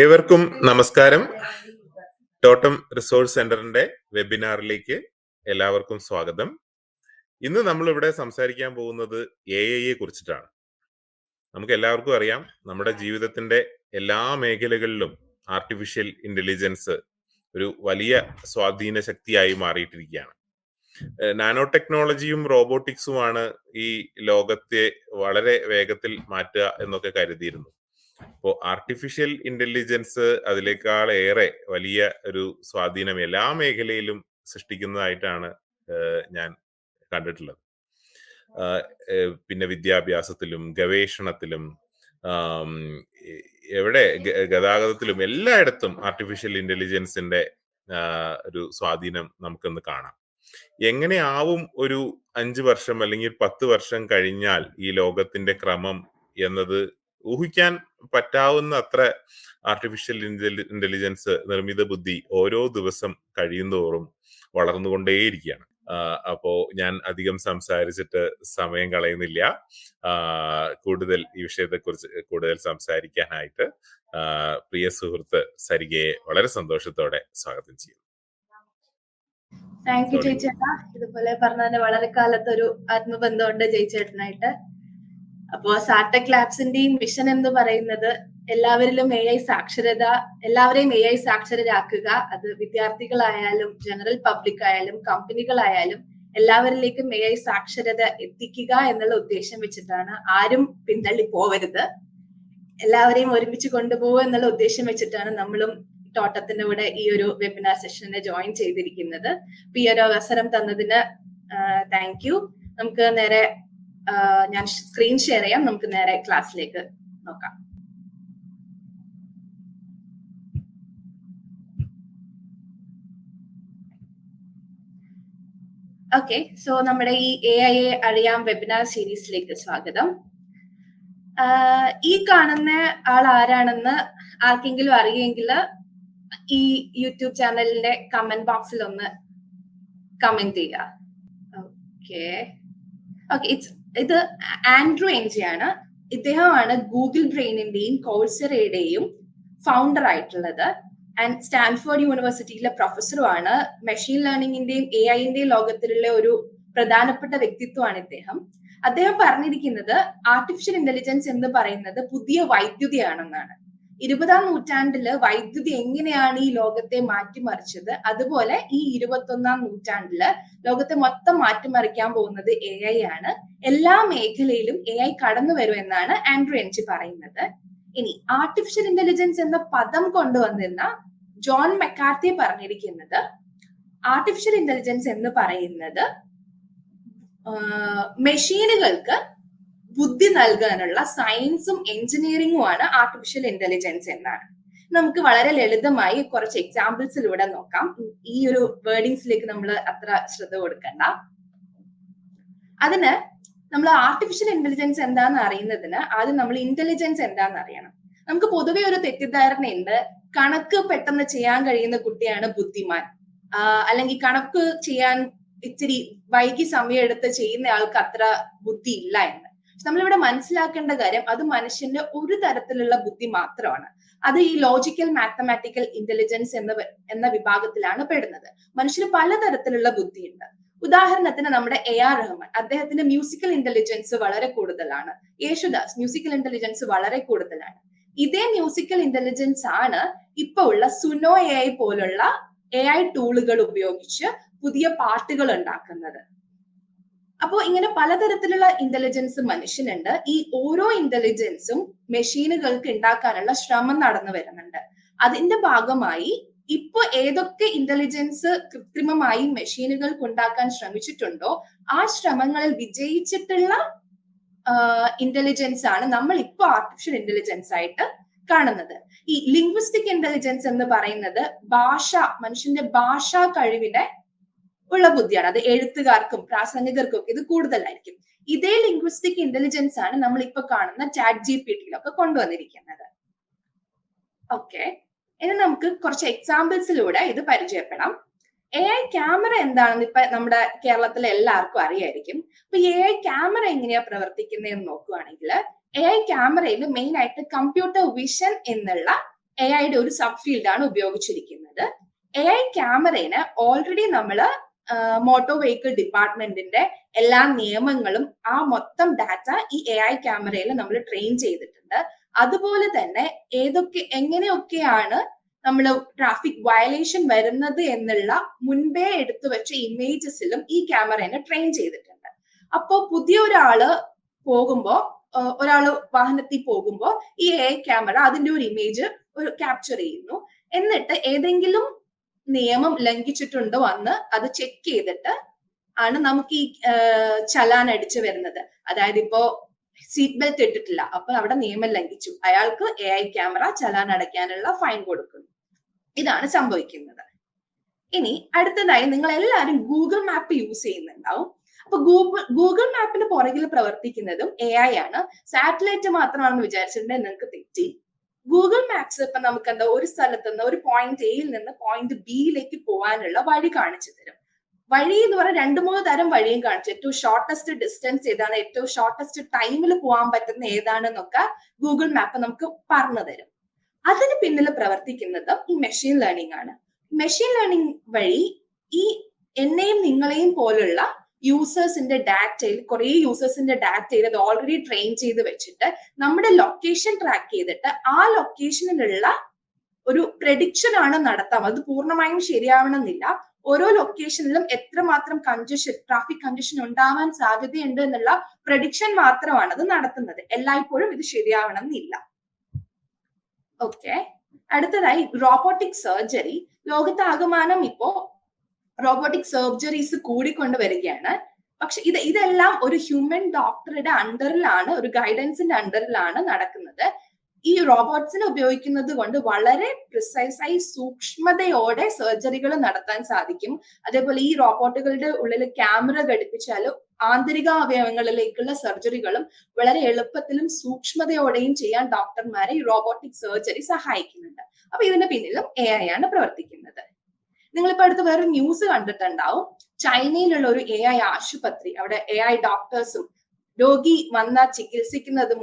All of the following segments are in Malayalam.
ഏവർക്കും നമസ്കാരം. ടോട്ടം റിസോഴ്സ് സെന്ററിന്റെ വെബിനാറിലേക്ക് എല്ലാവർക്കും സ്വാഗതം. ഇന്ന് നമ്മൾ ഇവിടെ സംസാരിക്കാൻ പോകുന്നത് AI കുറിച്ചിട്ടാണ്. നമുക്ക് എല്ലാവർക്കും അറിയാം, നമ്മുടെ ജീവിതത്തിന്റെ എല്ലാ മേഖലകളിലും ആർട്ടിഫിഷ്യൽ ഇന്റലിജൻസ് ഒരു വലിയ സ്വാധീന ശക്തിയായി മാറിയിട്ടിരിക്കുകയാണ്. നാനോ ടെക്നോളജിയും റോബോട്ടിക്സുമാണ് ഈ ലോകത്തെ വളരെ വേഗത്തിൽ മാറ്റുക എന്നൊക്കെ കരുതിയിരുന്നു. അപ്പോൾ ആർട്ടിഫിഷ്യൽ ഇന്റലിജൻസ് അതിനേക്കാൾ ഏറെ വലിയ ഒരു സ്വാധീനം എല്ലാ മേഖലയിലും സൃഷ്ടിക്കുന്നതായിട്ടാണ് ഞാൻ കണ്ടിട്ടുള്ളത്. പിന്നെ വിദ്യാഭ്യാസത്തിലും ഗവേഷണത്തിലും എവിടെ ഗതാഗതത്തിലും എല്ലായിടത്തും ആർട്ടിഫിഷ്യൽ ഇന്റലിജൻസിന്റെ ഒരു സ്വാധീനം നമുക്കൊന്ന് കാണാം. എങ്ങനെയാവും ഒരു 5 വർഷം അല്ലെങ്കിൽ 10 വർഷം കഴിഞ്ഞാൽ ഈ ലോകത്തിന്റെ ക്രമം എന്നത് ഊഹിക്കാൻ പറ്റാവുന്ന അത്ര ആർട്ടിഫിഷ്യൽ ഇന്റലിജൻസ്, നിർമ്മിത ബുദ്ധി ഓരോ ദിവസം കഴിയുന്തോറും വളർന്നുകൊണ്ടേയിരിക്കുകയാണ്. അപ്പോ ഞാൻ അധികം സംസാരിച്ചിട്ട് സമയം കളയുന്നില്ല. കൂടുതൽ ഈ വിഷയത്തെക്കുറിച്ച് കൂടുതൽ സംസാരിക്കാനായിട്ട് പ്രിയ സുഹൃത്ത് സരികയെ വളരെ സന്തോഷത്തോടെ സ്വാഗതം ചെയ്യുന്നു. താങ്ക് യു ജയിച്ചേട്ടാ. ഇതുപോലെ പറഞ്ഞ വളരെ കാലത്തൊരു ആത്മബന്ധമുണ്ട് ജയിച്ചേട്ടനായിട്ട്. അപ്പോ സാർടെക് ലാബ്സിന്റെയും മിഷൻ എന്ന് പറയുന്നത് എല്ലാവരിലും AI സാക്ഷരത, എല്ലാവരെയും AI സാക്ഷരരാക്കുക. അത് വിദ്യാർത്ഥികളായാലും ജനറൽ പബ്ലിക് ആയാലും കമ്പനികളായാലും എല്ലാവരിലേക്കും AI സാക്ഷരത എത്തിക്കുക എന്നുള്ള ഉദ്ദേശം വെച്ചിട്ടാണ്. ആരും പിന്തള്ളി പോവരുത്, എല്ലാവരെയും ഒരുമിച്ച് കൊണ്ടുപോകുക എന്നുള്ള ഉദ്ദേശം വെച്ചിട്ടാണ് നമ്മളും ടോട്ടത്തിന്റെ കൂടെ ഈ ഒരു വെബിനാർ സെഷനെ ജോയിൻ ചെയ്തിരിക്കുന്നത്. ഈ ഒരു അവസരം തന്നതിന് താങ്ക് യു. നമുക്ക് നേരെ ഞാൻ സ്ക്രീൻ ഷെയർ ചെയ്യാം. നമുക്ക് നേരെ ക്ലാസ്സിലേക്ക് നോക്കാം. ഓക്കെ, സോ നമ്മുടെ ഈ AI അറിയാം വെബിനാർ സീരീസിലേക്ക് സ്വാഗതം. ഈ കാണുന്ന ആൾ ആരാണെന്ന് ആർക്കെങ്കിലും അറിയെങ്കിൽ ഈ യൂട്യൂബ് ചാനലിന്റെ കമന്റ് ബോക്സിൽ ഒന്ന് കമന്റ് ചെയ്യുക. ഓക്കെ, ഇത് ആൻഡ്രൂ എൻജി ആണ്. ഇദ്ദേഹമാണ് ഗൂഗിൾ ബ്രെയിനിന്റെയും കോഴ്സറയുടെയും ഫൗണ്ടർ ആയിട്ടുള്ളത്. ആൻഡ് സ്റ്റാൻഫോർഡ് യൂണിവേഴ്സിറ്റിയിലെ പ്രൊഫസറുമാണ്. മെഷീൻ ലേണിംഗിന്റെയും AI ലോകത്തിലുള്ള ഒരു പ്രധാനപ്പെട്ട വ്യക്തിത്വമാണ് ഇദ്ദേഹം. അദ്ദേഹം പറഞ്ഞിരിക്കുന്നത് ആർട്ടിഫിഷ്യൽ ഇന്റലിജൻസ് എന്ന് പറയുന്നത് പുതിയ വൈദ്യുതിയാണെന്നാണ്. 20ാം നൂറ്റാണ്ടില് വൈദ്യുതി എങ്ങനെയാണ് ഈ ലോകത്തെ മാറ്റിമറിച്ചത്, അതുപോലെ ഈ 21ാം നൂറ്റാണ്ടില് ലോകത്തെ മൊത്തം മാറ്റിമറിക്കാൻ പോകുന്നത് AI ആണ്. എല്ലാ മേഖലയിലും AI കടന്നു വരും എന്നാണ് ആൻഡ്രൂ എൻജി പറയുന്നത്. ഇനി ആർട്ടിഫിഷ്യൽ ഇന്റലിജൻസ് എന്ന പദം കൊണ്ടുവന്നിരുന്ന ജോൺ മെക്കാർത്തി പറഞ്ഞിരിക്കുന്നത് ആർട്ടിഫിഷ്യൽ ഇന്റലിജൻസ് എന്ന് പറയുന്നത് മെഷീനുകൾക്ക് ബുദ്ധി നൽകാനുള്ള സയൻസും എഞ്ചിനീയറിംഗും ആണ് ആർട്ടിഫിഷ്യൽ ഇന്റലിജൻസ് എന്നാണ്. നമുക്ക് വളരെ ലളിതമായി കുറച്ച് എക്സാമ്പിൾസിലൂടെ നോക്കാം. ഈ ഒരു വേർഡിങ്സിലേക്ക് നമ്മൾ അത്ര ശ്രദ്ധ കൊടുക്കണ്ട. അതിന് നമ്മൾ ആർട്ടിഫിഷ്യൽ ഇന്റലിജൻസ് എന്താന്ന് അറിയുന്നതിന് ആദ്യം നമ്മൾ ഇന്റലിജൻസ് എന്താന്ന് അറിയണം. നമുക്ക് പൊതുവെ ഒരു തെറ്റിദ്ധാരണയുണ്ട്, കണക്ക് പെട്ടെന്ന് ചെയ്യാൻ കഴിയുന്ന കുട്ടിയാണ് ബുദ്ധിമാൻ, അല്ലെങ്കിൽ കണക്ക് ചെയ്യാൻ ഇത്തിരി വൈകി സമയം എടുത്ത് ചെയ്യുന്ന ആൾക്ക് അത്ര ബുദ്ധി ഇല്ല എന്ന്. നമ്മളിവിടെ മനസ്സിലാക്കേണ്ട കാര്യം, അത് മനുഷ്യന്റെ ഒരു തരത്തിലുള്ള ബുദ്ധി മാത്രമാണ്. അത് ഈ ലോജിക്കൽ മാത്തമാറ്റിക്കൽ ഇന്റലിജൻസ് എന്ന വിഭാഗത്തിലാണ് പെടുന്നത്. മനുഷ്യന് പലതരത്തിലുള്ള ബുദ്ധിയുണ്ട്. ഉദാഹരണത്തിന് നമ്മുടെ AR റഹ്മാൻ, അദ്ദേഹത്തിന്റെ മ്യൂസിക്കൽ ഇന്റലിജൻസ് വളരെ കൂടുതലാണ്. യേശുദാസ് മ്യൂസിക്കൽ ഇന്റലിജൻസ് വളരെ കൂടുതലാണ്. ഇതേ മ്യൂസിക്കൽ ഇന്റലിജൻസ് ആണ് ഇപ്പൊ ഉള്ള സുനോ AI പോലുള്ള AI ടൂളുകൾ ഉപയോഗിച്ച് പുതിയ പാട്ടുകൾ ഉണ്ടാക്കുന്നത്. അപ്പോൾ ഇങ്ങനെ പലതരത്തിലുള്ള ഇന്റലിജൻസ് മനുഷ്യനുണ്ട്. ഈ ഓരോ ഇന്റലിജൻസും മെഷീനുകൾക്ക് ഉണ്ടാക്കാനുള്ള ശ്രമം നടന്നു വരുന്നുണ്ട്. അതിന്റെ ഭാഗമായി ഇപ്പൊ ഏതൊക്കെ ഇന്റലിജൻസ് കൃത്രിമമായി മെഷീനുകൾക്ക് ഉണ്ടാക്കാൻ ശ്രമിച്ചിട്ടുണ്ടോ ആ ശ്രമങ്ങളിൽ വിജയിച്ചിട്ടുള്ള ഇന്റലിജൻസ് ആണ് നമ്മൾ ഇപ്പൊ ആർട്ടിഫിഷ്യൽ ഇന്റലിജൻസ് ആയിട്ട് കാണുന്നത്. ഈ ലിംഗ്വിസ്റ്റിക് ഇന്റലിജൻസ് എന്ന് പറയുന്നത് മനുഷ്യന്റെ ഭാഷാ കഴിവിനെ ഉള്ള ബുദ്ധിയാണ്. അത് എഴുത്തുകാർക്കും പ്രാസംഗികർക്കും ഇത് കൂടുതലായിരിക്കും. ഇതേ ലിംഗ്വിസ്റ്റിക് ഇന്റലിജൻസ് ആണ് നമ്മൾ ഇപ്പൊ കാണുന്ന ചാറ്റ് GPT കൊണ്ടുവന്നിരിക്കുന്നത്. ഓക്കെ, ഇനി നമുക്ക് കുറച്ച് എക്സാമ്പിൾസിലൂടെ ഇത് പരിചയപ്പെടാം. AI ക്യാമറ എന്താണെന്ന് ഇപ്പൊ നമ്മുടെ കേരളത്തിലെ എല്ലാവർക്കും അറിയായിരിക്കും. അപ്പൊ AI ക്യാമറ എങ്ങനെയാ പ്രവർത്തിക്കുന്നതെന്ന് നോക്കുകയാണെങ്കിൽ AI ക്യാമറയിൽ മെയിൻ ആയിട്ട് കമ്പ്യൂട്ടർ വിഷൻ എന്നുള്ള AI ഒരു സബ് ഫീൽഡ് ആണ് ഉപയോഗിച്ചിരിക്കുന്നത്. AI ക്യാമറേനെ ഓൾറെഡി നമ്മള് മോട്ടോർ വെഹിക്കിൾ ഡിപ്പാർട്ട്മെന്റിന്റെ എല്ലാ നിയമങ്ങളും ആ മൊത്തം ഡാറ്റ ഈ AI ക്യാമറയിൽ നമ്മൾ ട്രെയിൻ ചെയ്തിട്ടുണ്ട്. അതുപോലെ തന്നെ എങ്ങനെയൊക്കെയാണ് നമ്മൾ ട്രാഫിക് വയലേഷൻ വരുന്നത് എന്നുള്ള മുൻപേ എടുത്തു വെച്ച ഇമേജസിലും ഈ ക്യാമറേനെ ട്രെയിൻ ചെയ്തിട്ടുണ്ട്. അപ്പോ പുതിയ ഒരാള് വാഹനത്തിൽ പോകുമ്പോ ഈ AI ക്യാമറ അതിന്റെ ഒരു ഇമേജ് ക്യാപ്ചർ ചെയ്യുന്നു. എന്നിട്ട് ഏതെങ്കിലും നിയമം ലംഘിച്ചിട്ടുണ്ടോ എന്ന് അത് ചെക്ക് ചെയ്തിട്ട് ആണ് നമുക്ക് ഈ ചലാൻ അടിച്ചു വരുന്നത്. അതായത് ഇപ്പോ സീറ്റ് ബെൽറ്റ് ഇട്ടിട്ടില്ല, അപ്പൊ അവിടെ നിയമം ലംഘിച്ചു, അയാൾക്ക് AI ക്യാമറ ചലാൻ അടയ്ക്കാനുള്ള ഫൈൻ കൊടുക്കുന്നു. ഇതാണ് സംഭവിക്കുന്നത്. ഇനി അടുത്തതായി നിങ്ങൾ എല്ലാവരും ഗൂഗിൾ മാപ്പ് യൂസ് ചെയ്യുന്നുണ്ടാവും. അപ്പൊ ഗൂഗിൾ മാപ്പിന് പുറകിൽ പ്രവർത്തിക്കുന്നതും AI ആണ്. സാറ്റലൈറ്റ് മാത്രമാണെന്ന് വിചാരിച്ചിട്ടുണ്ടെങ്കിൽ നിങ്ങൾക്ക് തെറ്റി. ഗൂഗിൾ മാപ്സ് ഇപ്പൊ നമുക്ക് എന്താ ഒരു സ്ഥലത്ത് നിന്ന് ഒരു പോയിന്റ് എയിൽ നിന്ന് പോയിന്റ് ബിയിലേക്ക് പോകാനുള്ള വഴി കാണിച്ചു തരും. വഴി എന്ന് പറഞ്ഞാൽ 2-3 തരം വഴിയും കാണിച്ചു. ഏറ്റവും ഷോർട്ടസ്റ്റ് ഡിസ്റ്റൻസ് ഏതാണ്, ഏറ്റവും ഷോർട്ടസ്റ്റ് ടൈമിൽ പോകാൻ പറ്റുന്ന ഏതാണെന്നൊക്കെ ഗൂഗിൾ മാപ്പ് നമുക്ക് പറഞ്ഞു തരും. അതിന് പിന്നിൽ പ്രവർത്തിക്കുന്നത് ഈ മെഷീൻ ലേണിംഗ് ആണ്. മെഷീൻ ലേണിംഗ് വഴി ഈ എന്നെയും നിങ്ങളെയും പോലുള്ള യൂസേഴ്സിന്റെ ഡാറ്റയിൽ അത് ഓൾറെഡി ട്രെയിൻ ചെയ്ത് വെച്ചിട്ട് നമ്മുടെ ലൊക്കേഷൻ ട്രാക്ക് ചെയ്തിട്ട് ആ ലൊക്കേഷനിലുള്ള ഒരു പ്രഡിക്ഷൻ ആണ് നടത്താം. അത് പൂർണ്ണമായും ശരിയാവണമെന്നില്ല. ഓരോ ലൊക്കേഷനിലും എത്രമാത്രം ട്രാഫിക് കൺജഷൻ ഉണ്ടാവാൻ സാധ്യതയുണ്ട് എന്നുള്ള പ്രഡിക്ഷൻ മാത്രമാണ് അത് നടത്തുന്നത്. എല്ലായ്പ്പോഴും ഇത് ശരിയാവണം എന്നില്ല. ഓക്കെ, അടുത്തതായി റോബോട്ടിക് സർജറി. ലോകത്താകമാനം ഇപ്പോ റോബോട്ടിക് സർജറീസ് കൂടിക്കൊണ്ട് വരികയാണ്. പക്ഷെ ഇതെല്ലാം ഒരു ഹ്യൂമൻ ഡോക്ടറുടെ അണ്ടറിലാണ്, ഒരു ഗൈഡൻസിന്റെ അണ്ടറിലാണ് നടക്കുന്നത്. ഈ റോബോട്ട്സിനെ ഉപയോഗിക്കുന്നത് കൊണ്ട് വളരെ പ്രിസൈസായി സൂക്ഷ്മതയോടെ സർജറികൾ നടത്താൻ സാധിക്കും. അതേപോലെ ഈ റോബോട്ടുകളുടെ ഉള്ളിൽ ക്യാമറ ഘടിപ്പിച്ചാൽ ആന്തരിക അവയവങ്ങളിലേക്കുള്ള സർജറികളും വളരെ എളുപ്പത്തിലും സൂക്ഷ്മതയോടെയും ചെയ്യാൻ ഡോക്ടർമാരെ ഈ റോബോട്ടിക് സർജറി സഹായിക്കുന്നുണ്ട്. അപ്പൊ ഇതിന് പിന്നിലും AI ആണ് പ്രവർത്തിക്കുന്നത്. നിങ്ങളിപ്പോ അടുത്ത് വേറെ ന്യൂസ് കണ്ടിട്ടുണ്ടാവും. ചൈനയിലുള്ള ഒരു AI ആശുപത്രി, അവിടെ AI ഡോക്ടേഴ്സും രോഗി വന്ന ചികിത്സിക്കുന്നത്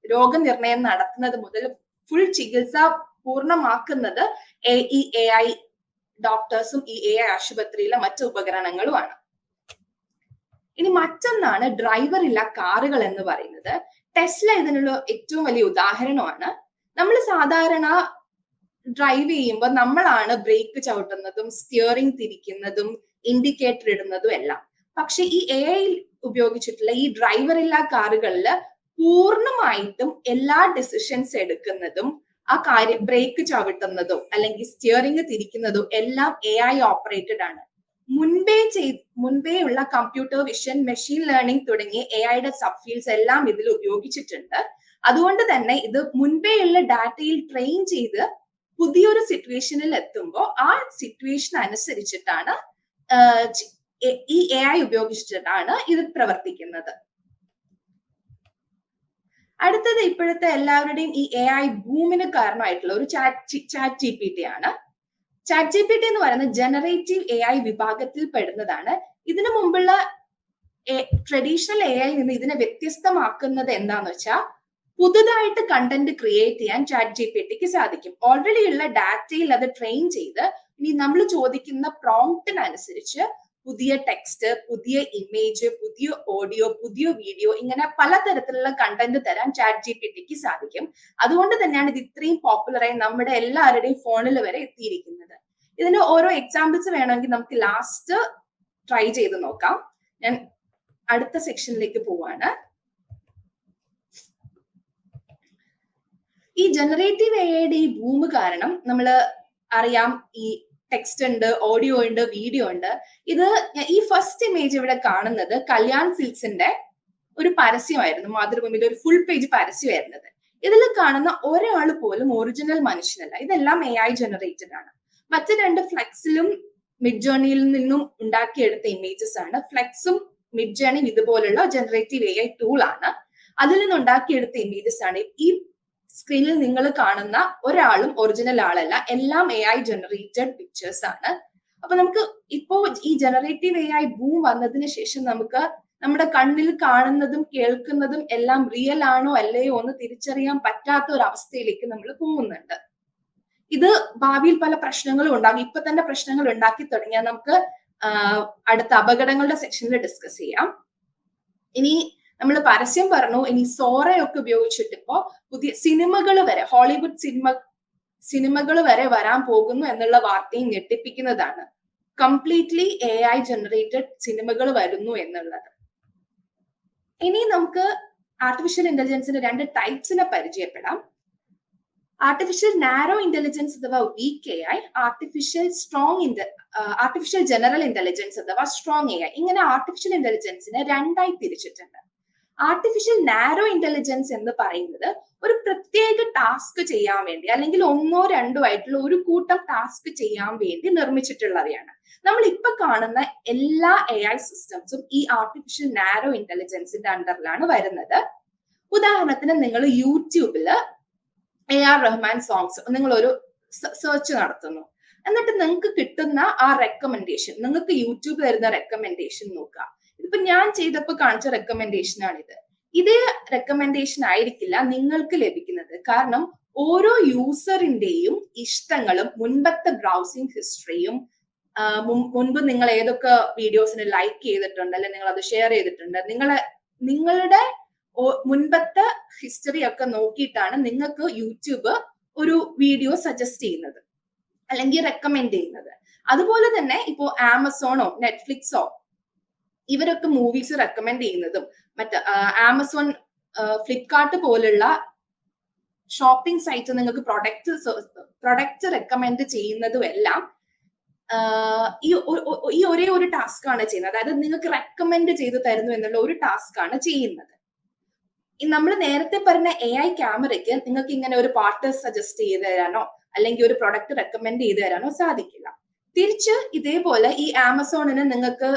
രോഗനിർണയം നടത്തുന്നത് മുതൽ ഫുൾ ചികിത്സ പൂർണ്ണമാക്കുന്നത് ഈ AI ഡോക്ടേഴ്സും ഈ AI ആശുപത്രിയിലെ മറ്റു ഉപകരണങ്ങളുമാണ്. ഇനി മറ്റൊന്നാണ് ഡ്രൈവർ ഇല്ല കാറുകൾ എന്ന് പറയുന്നത്. ടെസ്ല ഇതിനുള്ള ഏറ്റവും വലിയ ഉദാഹരണമാണ്. നമ്മൾ സാധാരണ ഡ്രൈവ് ചെയ്യുമ്പോൾ നമ്മളാണ് ബ്രേക്ക് ചവിട്ടുന്നതും സ്റ്റിയറിംഗ് തിരിക്കുന്നതും ഇൻഡിക്കേറ്റർ ഇടുന്നതും എല്ലാം. പക്ഷെ ഈ AI ഉപയോഗിച്ചിട്ടുള്ള ഈ ഡ്രൈവർ ഇല്ലാ കാറുകളിൽ പൂർണ്ണമായിട്ടും എല്ലാ ഡിസിഷൻസ് എടുക്കുന്നതും ആ കാര്യം ബ്രേക്ക് ചവിട്ടുന്നതും അല്ലെങ്കിൽ സ്റ്റിയറിംഗ് തിരിക്കുന്നതും എല്ലാം AI ഓപ്പറേറ്റഡ് ആണ്. മുൻപേ ഉള്ള കമ്പ്യൂട്ടർ വിഷൻ, മെഷീൻ ലേണിംഗ് തുടങ്ങിയ AIയുടെ സബ് ഫീൽഡ്സ് എല്ലാം ഇതിൽ ഉപയോഗിച്ചിട്ടുണ്ട്. അതുകൊണ്ട് തന്നെ ഇത് മുൻപേയുള്ള ഡാറ്റയിൽ ട്രെയിൻ ചെയ്ത് പുതിയൊരു സിറ്റുവേഷനിൽ എത്തുമ്പോൾ ആ സിറ്റുവേഷൻ അനുസരിച്ചിട്ടാണ് ഈ AI ഉപയോഗിച്ചിട്ടാണ് ഇത് പ്രവർത്തിക്കുന്നത്. അടുത്തത് ഇപ്പോഴത്തെ എല്ലാവരുടെയും ഈ AI ബൂമിന് കാരണമായിട്ടുള്ള ഒരു ചാറ്റ് GPT ആണ്. ചാറ്റ് GPT എന്ന് പറയുന്നത് ജനറേറ്റീവ് AI വിഭാഗത്തിൽ പെടുന്നതാണ്. ഇതിനു മുമ്പുള്ള ട്രഡീഷണൽ AI നിന്ന് ഇതിനെ വ്യത്യസ്തമാക്കുന്നത് എന്താന്ന് വെച്ചാൽ പുതുതായിട്ട് കണ്ടന്റ് ക്രിയേറ്റ് ചെയ്യാൻ ചാറ്റ് GPTക്ക് സാധിക്കും. ഓൾറെഡി ഉള്ള ഡാറ്റയിൽ അത് ട്രെയിൻ ചെയ്ത് ഇനി നമ്മൾ ചോദിക്കുന്ന പ്രോംപ്റ്റിനനുസരിച്ച് പുതിയ ടെക്സ്റ്റ്, പുതിയ ഇമേജ്, പുതിയ ഓഡിയോ, പുതിയ വീഡിയോ, ഇങ്ങനെ പലതരത്തിലുള്ള കണ്ടന്റ് തരാൻ ചാറ്റ് GPTക്ക് സാധിക്കും. അതുകൊണ്ട് തന്നെയാണ് ഇത് ഇത്രയും പോപ്പുലറായി നമ്മുടെ എല്ലാവരുടെയും ഫോണിൽ വരെ എത്തിയിരിക്കുന്നത്. ഇതിന് ഓരോ എക്സാമ്പിൾസ് വേണമെങ്കിൽ നമുക്ക് ലാസ്റ്റ് ട്രൈ ചെയ്ത് നോക്കാം. ഞാൻ അടുത്ത സെക്ഷനിലേക്ക് പോവാണ്. ഈ ജനറേറ്റീവ് AIയുടെ ഈ ബൂം കാരണം നമ്മൾ അറിയാം, ഈ ടെക്സ്റ്റ് ഉണ്ട്, ഓഡിയോ ഉണ്ട്, വീഡിയോ ഉണ്ട്. ഇത് ഈ ഫസ്റ്റ് ഇമേജ് ഇവിടെ കാണുന്നത് കല്യാൺ സിൽക്സിന്റെ ഒരു പരസ്യമായിരുന്നു, മാതൃഭൂമിയിലെ ഒരു ഫുൾ പേജ് പരസ്യമായിരുന്നത്. ഇതിൽ കാണുന്ന ഒരാൾ പോലും ഒറിജിനൽ മനുഷ്യനല്ല, ഇതെല്ലാം AI ജനറേറ്റഡ് ആണ്. മറ്റു രണ്ട് ഫ്ലെക്സിലും മിഡ് ജേർണിയിൽ നിന്നും ഉണ്ടാക്കിയെടുത്ത ഇമേജസ് ആണ്. ഫ്ലെക്സും മിഡ് ജേർണിയും ഇതുപോലുള്ള ജനറേറ്റീവ് AI ടൂൾ ആണ്. അതിൽ നിന്ന് ഉണ്ടാക്കിയെടുത്ത ഇമേജസ് ആണ്. ഈ സ്ക്രീനിൽ നിങ്ങൾ കാണുന്ന ഒരാളും ഒറിജിനൽ ആളല്ല, എല്ലാം AI ജനറേറ്റഡ് പിക്ചേഴ്സ് ആണ്. അപ്പൊ നമുക്ക് ഇപ്പോ ഈ ജനറേറ്റീവ് AI ബൂം വന്നതിന് ശേഷം നമുക്ക് നമ്മുടെ കണ്ണിൽ കാണുന്നതും കേൾക്കുന്നതും എല്ലാം റിയൽ ആണോ അല്ലയോ എന്ന് തിരിച്ചറിയാൻ പറ്റാത്ത ഒരു അവസ്ഥയിലേക്ക് നമ്മൾ പോകുന്നുണ്ട്. ഇത് ഭാവിയിൽ പല പ്രശ്നങ്ങളും ഉണ്ടാകും. ഇപ്പൊ തന്നെ പ്രശ്നങ്ങൾ ഉണ്ടാക്കി തുടങ്ങിയാൽ നമുക്ക് അടുത്ത അപകടങ്ങളുടെ സെക്ഷനിൽ ഡിസ്കസ് ചെയ്യാം. ഇനി നമ്മൾ പരസ്യം പറഞ്ഞു, ഇനി സോറയൊക്കെ ഉപയോഗിച്ചിട്ട് ഇപ്പോ പുതിയ സിനിമകൾ വരെ, ഹോളിവുഡ് സിനിമകൾ വരെ വരാൻ പോകുന്നു എന്നുള്ള വാർത്തയും ഞെട്ടിപ്പിക്കുന്നതാണ്. കംപ്ലീറ്റ്ലി AI ജനറേറ്റഡ് സിനിമകൾ വരുന്നു എന്നുള്ളത്. ഇനി നമുക്ക് ആർട്ടിഫിഷ്യൽ ഇന്റലിജൻസിന്റെ 2 ടൈപ്സിനെ പരിചയപ്പെടാം. ആർട്ടിഫിഷ്യൽ നാരോ ഇന്റലിജൻസ് അഥവാ weak AI, artificial general intelligence അഥവാ സ്ട്രോങ് AI. ഇങ്ങനെ ആർട്ടിഫിഷ്യൽ ഇന്റലിജൻസിനെ 2ആയി തിരിച്ചിട്ടുണ്ട്. ആർട്ടിഫിഷ്യൽ നാരോ ഇന്റലിജൻസ് എന്ന് പറയുന്നത് ഒരു പ്രത്യേക ടാസ്ക് ചെയ്യാൻ വേണ്ടി, അല്ലെങ്കിൽ 1ഓ 2ഓ ആയിട്ടുള്ള ഒരു കൂട്ടം ടാസ്ക് ചെയ്യാൻ വേണ്ടി നിർമ്മിച്ചിട്ടുള്ളവയാണ്. നമ്മൾ ഇപ്പൊ കാണുന്ന എല്ലാ AI സിസ്റ്റംസും ഈ ആർട്ടിഫിഷ്യൽ നാരോ ഇന്റലിജൻസിന്റെ അണ്ടറിലാണ് വരുന്നത്. ഉദാഹരണത്തിന് നിങ്ങൾ യൂട്യൂബില് AR റഹ്മാൻ സോങ്സ് നിങ്ങൾ ഒരു സെർച്ച് നടത്തുന്നു, എന്നിട്ട് നിങ്ങൾക്ക് കിട്ടുന്ന ആ റെക്കമെൻഡേഷൻ, നിങ്ങൾക്ക് യൂട്യൂബ് തരുന്ന റെക്കമെൻഡേഷൻ നോക്കുക. ഇതിപ്പോ ഞാൻ ചെയ്തപ്പോ കാണിച്ച റെക്കമെൻഡേഷൻ ആണിത്. ഇതേ റെക്കമെൻഡേഷൻ ആയിരിക്കില്ല നിങ്ങൾക്ക് ലഭിക്കുന്നത്. കാരണം ഓരോ യൂസറിന്റെയും ഇഷ്ടങ്ങളും മുൻപത്തെ ബ്രൗസിംഗ് ഹിസ്റ്ററിയും, മുൻപ് നിങ്ങൾ ഏതൊക്കെ വീഡിയോസിന് ലൈക്ക് ചെയ്തിട്ടുണ്ട്, അല്ലെങ്കിൽ നിങ്ങൾ അത് ഷെയർ ചെയ്തിട്ടുണ്ട്, നിങ്ങളുടെ മുൻപത്തെ ഹിസ്റ്ററി ഒക്കെ നോക്കിയിട്ടാണ് നിങ്ങൾക്ക് യൂട്യൂബ് ഒരു വീഡിയോ സജസ്റ്റ് ചെയ്യുന്നത് അല്ലെങ്കിൽ റെക്കമെൻഡ് ചെയ്യുന്നത്. അതുപോലെ തന്നെ ഇപ്പോ ആമസോണോ നെറ്റ്ഫ്ലിക്സോ ഇവരൊക്കെ മൂവീസ് റെക്കമെൻഡ് ചെയ്യുന്നതും, ആമസോൺ, ഫ്ലിപ്കാർട്ട് പോലുള്ള ഷോപ്പിംഗ് സൈറ്റ് നിങ്ങൾക്ക് പ്രൊഡക്റ്റ് റെക്കമെൻഡ് ചെയ്യുന്നതും എല്ലാം ഈ ഒരേ ഒരു ടാസ്ക് ആണ് ചെയ്യുന്നത്. അതായത് നിങ്ങൾക്ക് റെക്കമെൻഡ് ചെയ്ത് തരുന്നു എന്നുള്ള ഒരു ടാസ്ക് ആണ് ചെയ്യുന്നത്. നമ്മൾ നേരത്തെ പറഞ്ഞ AI ക്യാമറയ്ക്ക് നിങ്ങൾക്ക് ഇങ്ങനെ ഒരു പാട്ട് സജസ്റ്റ് ചെയ്ത് തരാനോ അല്ലെങ്കിൽ ഒരു പ്രൊഡക്റ്റ് റെക്കമെൻഡ് ചെയ്ത് തരാനോ സാധിക്കില്ല. തിരിച്ച് ഇതേപോലെ ഈ ആമസോണിന് നിങ്ങൾക്ക്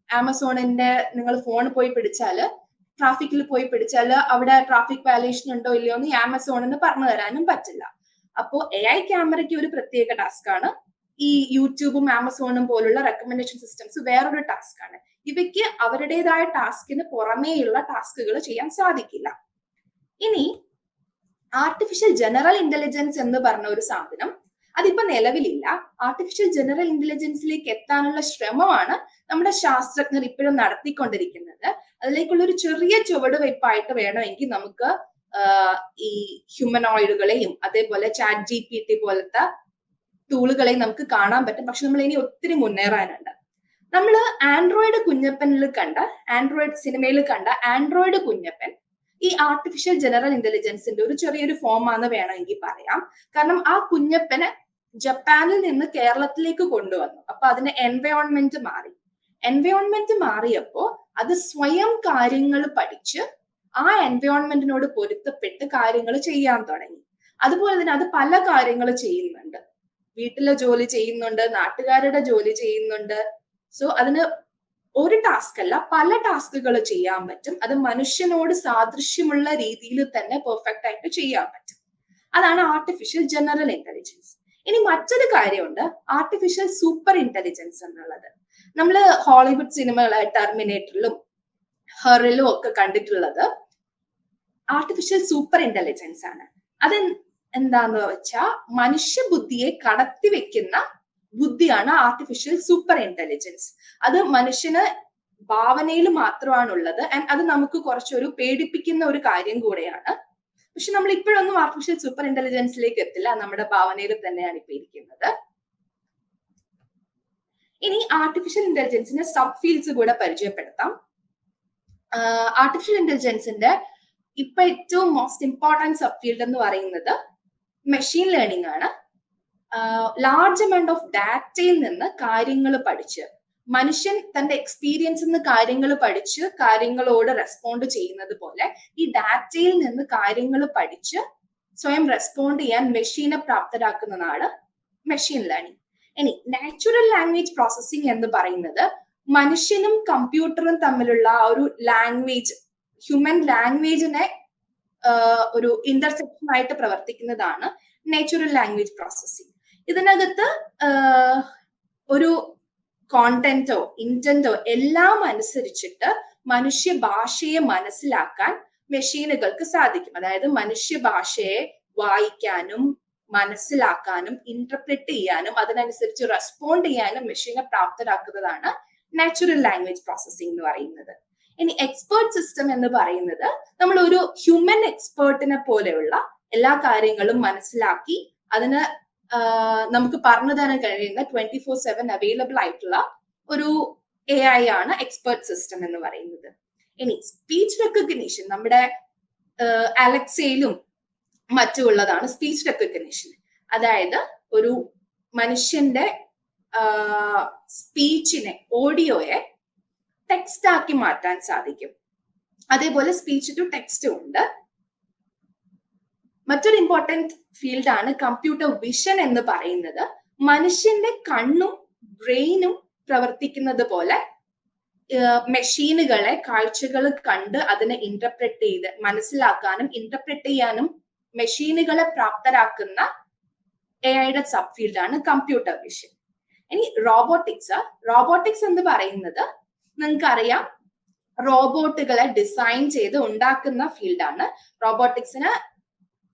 ആമസോണിന്റെ നിങ്ങൾ ഫോൺ പോയി പിടിച്ചാല്, ട്രാഫിക്കിൽ പോയി പിടിച്ചാല് അവിടെ ട്രാഫിക് വയലേഷൻ ഉണ്ടോ ഇല്ലയോ എന്ന് ആമസോണിന് പറഞ്ഞു തരാനും പറ്റില്ല. അപ്പോ AI ക്യാമറയ്ക്ക് ഒരു പ്രത്യേക ടാസ്ക് ആണ്, ഈ യൂട്യൂബും ആമസോണും പോലുള്ള റെക്കമെൻഡേഷൻ സിസ്റ്റംസ് വേറൊരു ടാസ്ക് ആണ്. ഇവയ്ക്ക് അവരുടേതായ ടാസ്കിന് പുറമേയുള്ള ടാസ്കുകൾ ചെയ്യാൻ സാധിക്കില്ല. ഇനി ആർട്ടിഫിഷ്യൽ ജനറൽ ഇന്റലിജൻസ് എന്ന് പറഞ്ഞ ഒരു സാധനം അതിപ്പോ നിലവിലില്ല. ആർട്ടിഫിഷ്യൽ ജനറൽ ഇന്റലിജൻസിലേക്ക് എത്താനുള്ള ശ്രമമാണ് നമ്മുടെ ശാസ്ത്രജ്ഞർ ഇപ്പോഴും നടത്തിക്കൊണ്ടിരിക്കുന്നത്. അതിലേക്കുള്ള ഒരു ചെറിയ ചുവടുവയ്പായിട്ട് വേണമെങ്കിൽ നമുക്ക് ഈ ഹ്യൂമനോയിഡുകളെയും അതേപോലെ ചാറ്റ് GPT പോലത്തെ ടൂളുകളെയും നമുക്ക് കാണാൻ പറ്റും. പക്ഷെ നമ്മൾ ഇനി ഒത്തിരി മുന്നേറാനുണ്ട്. നമ്മൾ ആൻഡ്രോയിഡ് സിനിമയിൽ കണ്ട ആൻഡ്രോയിഡ് കുഞ്ഞപ്പൻ ഈ ആർട്ടിഫിഷ്യൽ ജനറൽ ഇന്റലിജൻസിന്റെ ഒരു ചെറിയൊരു ഫോം ആണെന്ന് വേണമെങ്കിൽ പറയാം. കാരണം ആ കുഞ്ഞപ്പനെ ജപ്പാനിൽ നിന്ന് കേരളത്തിലേക്ക് കൊണ്ടുവന്നു. അപ്പൊ അതിന്റെ എൻവയോൺമെന്റ് മാറിയപ്പോ അത് സ്വയം കാര്യങ്ങൾ പഠിച്ച് ആ എൻവയോൺമെന്റിനോട് പൊരുത്തപ്പെട്ട് കാര്യങ്ങൾ ചെയ്യാൻ തുടങ്ങി. അതുപോലെ തന്നെ അത് പല കാര്യങ്ങൾ ചെയ്യുന്നുണ്ട്. വീട്ടിലെ ജോലി ചെയ്യുന്നുണ്ട്, നാട്ടുകാരുടെ ജോലി ചെയ്യുന്നുണ്ട്. സോ അതിന് ഒരു ടാസ്ക് അല്ല, പല ടാസ്കുകൾ ചെയ്യാൻ പറ്റും. അത് മനുഷ്യനോട് സാദൃശ്യമുള്ള രീതിയിൽ തന്നെ പെർഫെക്റ്റ് ആയിട്ട് ചെയ്യാൻ പറ്റും. അതാണ് ആർട്ടിഫിഷ്യൽ ജനറൽ ഇന്റലിജൻസ്. ഇനി മറ്റൊരു കാര്യമുണ്ട്, ആർട്ടിഫിഷ്യൽ സൂപ്പർ ഇന്റലിജൻസ് എന്നുള്ളത്. നമ്മൾ ഹോളിവുഡ് സിനിമകളായ ടെർമിനേറ്ററിലും ഹെറിലും ഒക്കെ കണ്ടിട്ടുള്ളത് ആർട്ടിഫിഷ്യൽ സൂപ്പർ ഇന്റലിജൻസ് ആണ്. അത് എന്താന്ന് വെച്ചാൽ മനുഷ്യബുദ്ധിയെ കടത്തി വെക്കുന്ന ബുദ്ധിയാണ് ആർട്ടിഫിഷ്യൽ സൂപ്പർ ഇന്റലിജൻസ്. അത് മനുഷ്യന് ഭാവനയിൽ മാത്രമാണുള്ളത്. ആൻഡ് അത് നമുക്ക് കുറച്ചൊരു പേടിപ്പിക്കുന്ന ഒരു കാര്യം കൂടെയാണ്. പക്ഷെ നമ്മൾ ഇപ്പോഴൊന്നും ആർട്ടിഫിഷ്യൽ സൂപ്പർ ഇന്റലിജൻസിലേക്ക് എത്തില്ല, നമ്മുടെ ഭാവനയിൽ തന്നെയാണ് ഇപ്പൊ ഇരിക്കുന്നത്. ഇനി ആർട്ടിഫിഷ്യൽ ഇന്റലിജൻസിന്റെ സബ് ഫീൽഡ്സ് കൂടെ പരിചയപ്പെടുത്താം. ആർട്ടിഫിഷ്യൽ ഇന്റലിജൻസിന്റെ ഇപ്പൊ ഏറ്റവും മോസ്റ്റ് ഇമ്പോർട്ടൻറ്റ് സബ് ഫീൽഡ് എന്ന് പറയുന്നത് മെഷീൻ ലേണിംഗ് ആണ്. ലാർജ് എമൗണ്ട് ഓഫ് ഡാറ്റയിൽ നിന്ന് കാര്യങ്ങൾ പഠിച്ച്, മനുഷ്യൻ തന്റെ എക്സ്പീരിയൻസിൽ നിന്ന് കാര്യങ്ങൾ പഠിച്ച് കാര്യങ്ങളോട് റെസ്പോണ്ട് ചെയ്യുന്നത് പോലെ ഈ ഡാറ്റയിൽ നിന്ന് കാര്യങ്ങൾ പഠിച്ച് സ്വയം റെസ്പോണ്ട് ചെയ്യാൻ മെഷീനെ പ്രാപ്തരാക്കുന്നതാണ് മെഷീൻ ലേണിംഗ്. ഇനി നാച്ചുറൽ ലാംഗ്വേജ് പ്രോസസ്സിംഗ് എന്ന് പറയുന്നത് മനുഷ്യനും കമ്പ്യൂട്ടറും തമ്മിലുള്ള ഒരു ലാംഗ്വേജ്, ഹ്യൂമൻ ലാംഗ്വേജിനെ ഒരു ഇന്റർസെക്ഷൻ ആയിട്ട് പ്രവർത്തിക്കുന്നതാണ് നാച്ചുറൽ ലാംഗ്വേജ് പ്രോസസ്സിംഗ്. ഇതിനകത്ത് ഒരു കോണ്ടന്റോ ഇന്റന്റോ എല്ലാം അനുസരിച്ചിട്ട് മനുഷ്യ ഭാഷയെ മനസ്സിലാക്കാൻ മെഷീനുകൾക്ക് സാധിക്കും. അതായത് മനുഷ്യ ഭാഷയെ വായിക്കാനും മനസ്സിലാക്കാനും ഇന്റർപ്രറ്റ് ചെയ്യാനും അതിനനുസരിച്ച് റെസ്പോണ്ട് ചെയ്യാനും മെഷീനെ പ്രാപ്തരാക്കുന്നതാണ് നാച്ചുറൽ ലാംഗ്വേജ് പ്രോസസ്സിംഗ് എന്ന് പറയുന്നത്. ഇനി എക്സ്പേർട്ട് സിസ്റ്റം എന്ന് പറയുന്നത് നമ്മൾ ഒരു ഹ്യൂമൻ എക്സ്പേർട്ടിനെ പോലെയുള്ള എല്ലാ കാര്യങ്ങളും മനസ്സിലാക്കി അതിന് നമുക്ക് പറഞ്ഞു തരാൻ കഴിയുന്ന 24/7 അവൈലബിൾ ആയിട്ടുള്ള ഒരു AI ആണ് എക്സ്പേർട്ട് സിസ്റ്റം എന്ന് പറയുന്നത്. ഇനി സ്പീച്ച് റെക്കഗ്നിഷൻ നമ്മുടെ അലക്സയിലും മറ്റുള്ളതാണ് സ്പീച്ച് റെക്കഗ്നിഷൻ. അതായത് ഒരു മനുഷ്യന്റെ സ്പീച്ചിനെ ഓഡിയോയെ ടെക്സ്റ്റ് ആക്കി മാറ്റാൻ സാധിക്കും. അതേപോലെ സ്പീച്ച് ടു ടെക്സ്റ്റ് ഉണ്ട്. മറ്റൊരു ഇമ്പോർട്ടന്റ് ഫീൽഡാണ് കമ്പ്യൂട്ടർ വിഷൻ എന്ന് പറയുന്നത്. മനുഷ്യന്റെ കണ്ണും ബ്രെയിനും പ്രവർത്തിക്കുന്നത് പോലെ മെഷീനുകളെ കാഴ്ചകൾ കണ്ട് അതിനെ ഇന്റർപ്രറ്റ് ചെയ്ത് മനസ്സിലാക്കാനും ഇന്റർപ്രറ്റ് ചെയ്യാനും മെഷീനുകളെ പ്രാപ്തരാക്കുന്ന AI-യുടെ സബ് ഫീൽഡാണ് കമ്പ്യൂട്ടർ വിഷൻ. ഇനി റോബോട്ടിക്സ് എന്ന് പറയുന്നത് നിങ്ങൾക്കറിയാം റോബോട്ടുകളെ ഡിസൈൻ ചെയ്ത് ഉണ്ടാക്കുന്ന ഫീൽഡാണ്.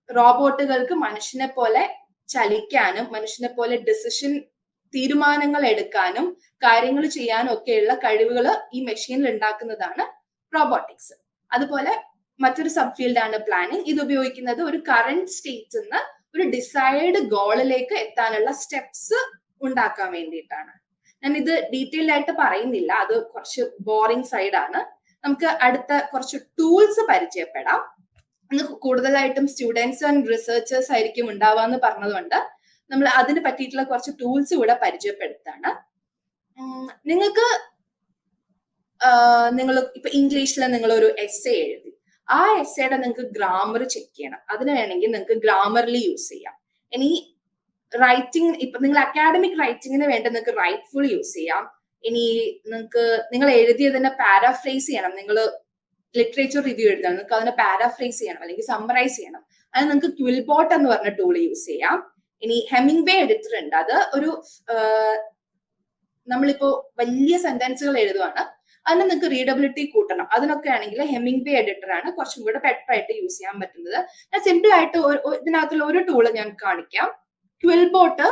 റോബോട്ടുകൾക്ക് മനുഷ്യനെ പോലെ ചലിക്കാനും മനുഷ്യനെ പോലെ തീരുമാനങ്ങൾ എടുക്കാനും കാര്യങ്ങൾ ചെയ്യാനും ഒക്കെയുള്ള കഴിവുകൾ ഈ മെഷീനിൽ ഉണ്ടാക്കുന്നതാണ് റോബോട്ടിക്സ്. അതുപോലെ മറ്റൊരു സബ് ഫീൽഡാണ് പ്ലാനിങ്. ഇത് ഉപയോഗിക്കുന്നത് ഒരു കറന്റ് സ്റ്റേറ്റ് നിന്ന് ഒരു ഡിസൈഡ് ഗോളിലേക്ക് എത്താനുള്ള സ്റ്റെപ്സ് ഉണ്ടാക്കാൻ വേണ്ടിയിട്ടാണ്. ഞാൻ ഇത് ഡീറ്റെയിൽഡ് ആയിട്ട് പറയുന്നില്ല, അത് കുറച്ച് ബോറിംഗ് സൈഡാണ്. നമുക്ക് അടുത്ത കുറച്ച് ടൂൾസ് പരിചയപ്പെടാം. ഇന്ന് കൂടുതലായിട്ടും സ്റ്റുഡൻസ് ആൻഡ് റിസർച്ചേഴ്സ് ആയിരിക്കും ഉണ്ടാവാന്ന് പറഞ്ഞതുകൊണ്ട് നമ്മൾ അതിന് പറ്റിയിട്ടുള്ള കുറച്ച് ടൂൾസ് ഇവിടെ പരിചയപ്പെടുത്താണ്. നിങ്ങൾ ഇപ്പൊ ഇംഗ്ലീഷിൽ നിങ്ങൾ ഒരു എസ്സേ എഴുതി, ആ എസ്സേയുടെ നിങ്ങൾക്ക് ഗ്രാമർ ചെക്ക് ചെയ്യണം. അതിന് വേണമെങ്കിൽ നിങ്ങൾക്ക് ഗ്രാമർലി യൂസ് ചെയ്യാം. ഇനി റൈറ്റിംഗ്, ഇപ്പൊ നിങ്ങൾ അക്കാഡമിക് റൈറ്റിംഗിന് വേണ്ടി നിങ്ങൾക്ക് റൈറ്റ്ഫുൾ യൂസ് ചെയ്യാം. ഇനി നിങ്ങൾ എഴുതിയതിനെ പാരാഫ്രേസ് ചെയ്യണം. നിങ്ങൾ ലിറ്ററേച്ചർ റിവ്യൂ എഴുതണം, നിങ്ങൾക്ക് അതിനെ പാരാഫ്രേസ് ചെയ്യണം അല്ലെങ്കിൽ സമ്മറൈസ് ചെയ്യണം. അത് നിങ്ങൾക്ക് ക്വിൽബോട്ട് എന്ന് പറഞ്ഞ ടൂൾ യൂസ് ചെയ്യാം. ഇനി ഹെമിംഗ്വേ എഡിറ്റർ ഉണ്ട്. അത് ഒരു നമ്മളിപ്പോ വലിയ സെന്റൻസുകൾ എഴുതുവാണ്, അതിന് നിങ്ങൾക്ക് റീഡബിലിറ്റി കൂട്ടണം. അതിനൊക്കെ ആണെങ്കിൽ ഹെമിംഗ്വേ എഡിറ്റർ ആണ് കുറച്ചും കൂടെ ബെറ്റർ ആയിട്ട് യൂസ് ചെയ്യാൻ പറ്റുന്നത്. ഞാൻ സിമ്പിൾ ആയിട്ട് ഇതിനകത്തുള്ള ഒരു ടൂള് ഞാൻ കാണിക്കാം. ക്വിൽബോട്ട്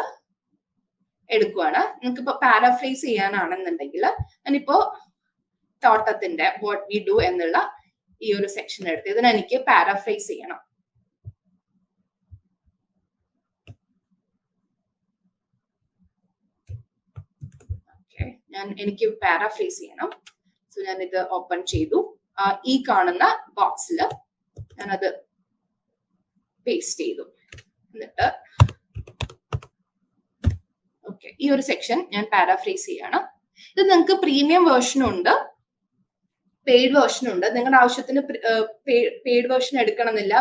എടുക്കുവാണ്. നിങ്ങൾക്ക് ഇപ്പൊ പാരാഫ്രേസ് ചെയ്യാനാണെന്നുണ്ടെങ്കിൽ ഞാനിപ്പോ തോട്ടത്തിന്റെ വാട്ട് വി ഡു എന്നുള്ള ഈ ഒരു സെക്ഷൻ എടുത്ത് ഇതിനെ എനിക്ക് പാരാഫ്രേസ് ചെയ്യണം. എനിക്ക് പാരാഫ്രേസ് ചെയ്യണം. സോ ഞാൻ ഇത് ഓപ്പൺ ചെയ്തു. ഈ കാണുന്ന ബോക്സിൽ ഞാനത് പേസ്റ്റ് ചെയ്തു. എന്നിട്ട് ഓക്കെ, ഈ ഒരു സെക്ഷൻ ഞാൻ പാരാഫ്രേസ് ചെയ്യണം. ഇത് നിങ്ങൾക്ക് പ്രീമിയം വേർഷനും ഉണ്ട്, പെയ്ഡ് വേർഷനും ഉണ്ട്. നിങ്ങളുടെ ആവശ്യത്തിന് പെയ്ഡ് വേർഷൻ എടുക്കണമെന്നില്ല.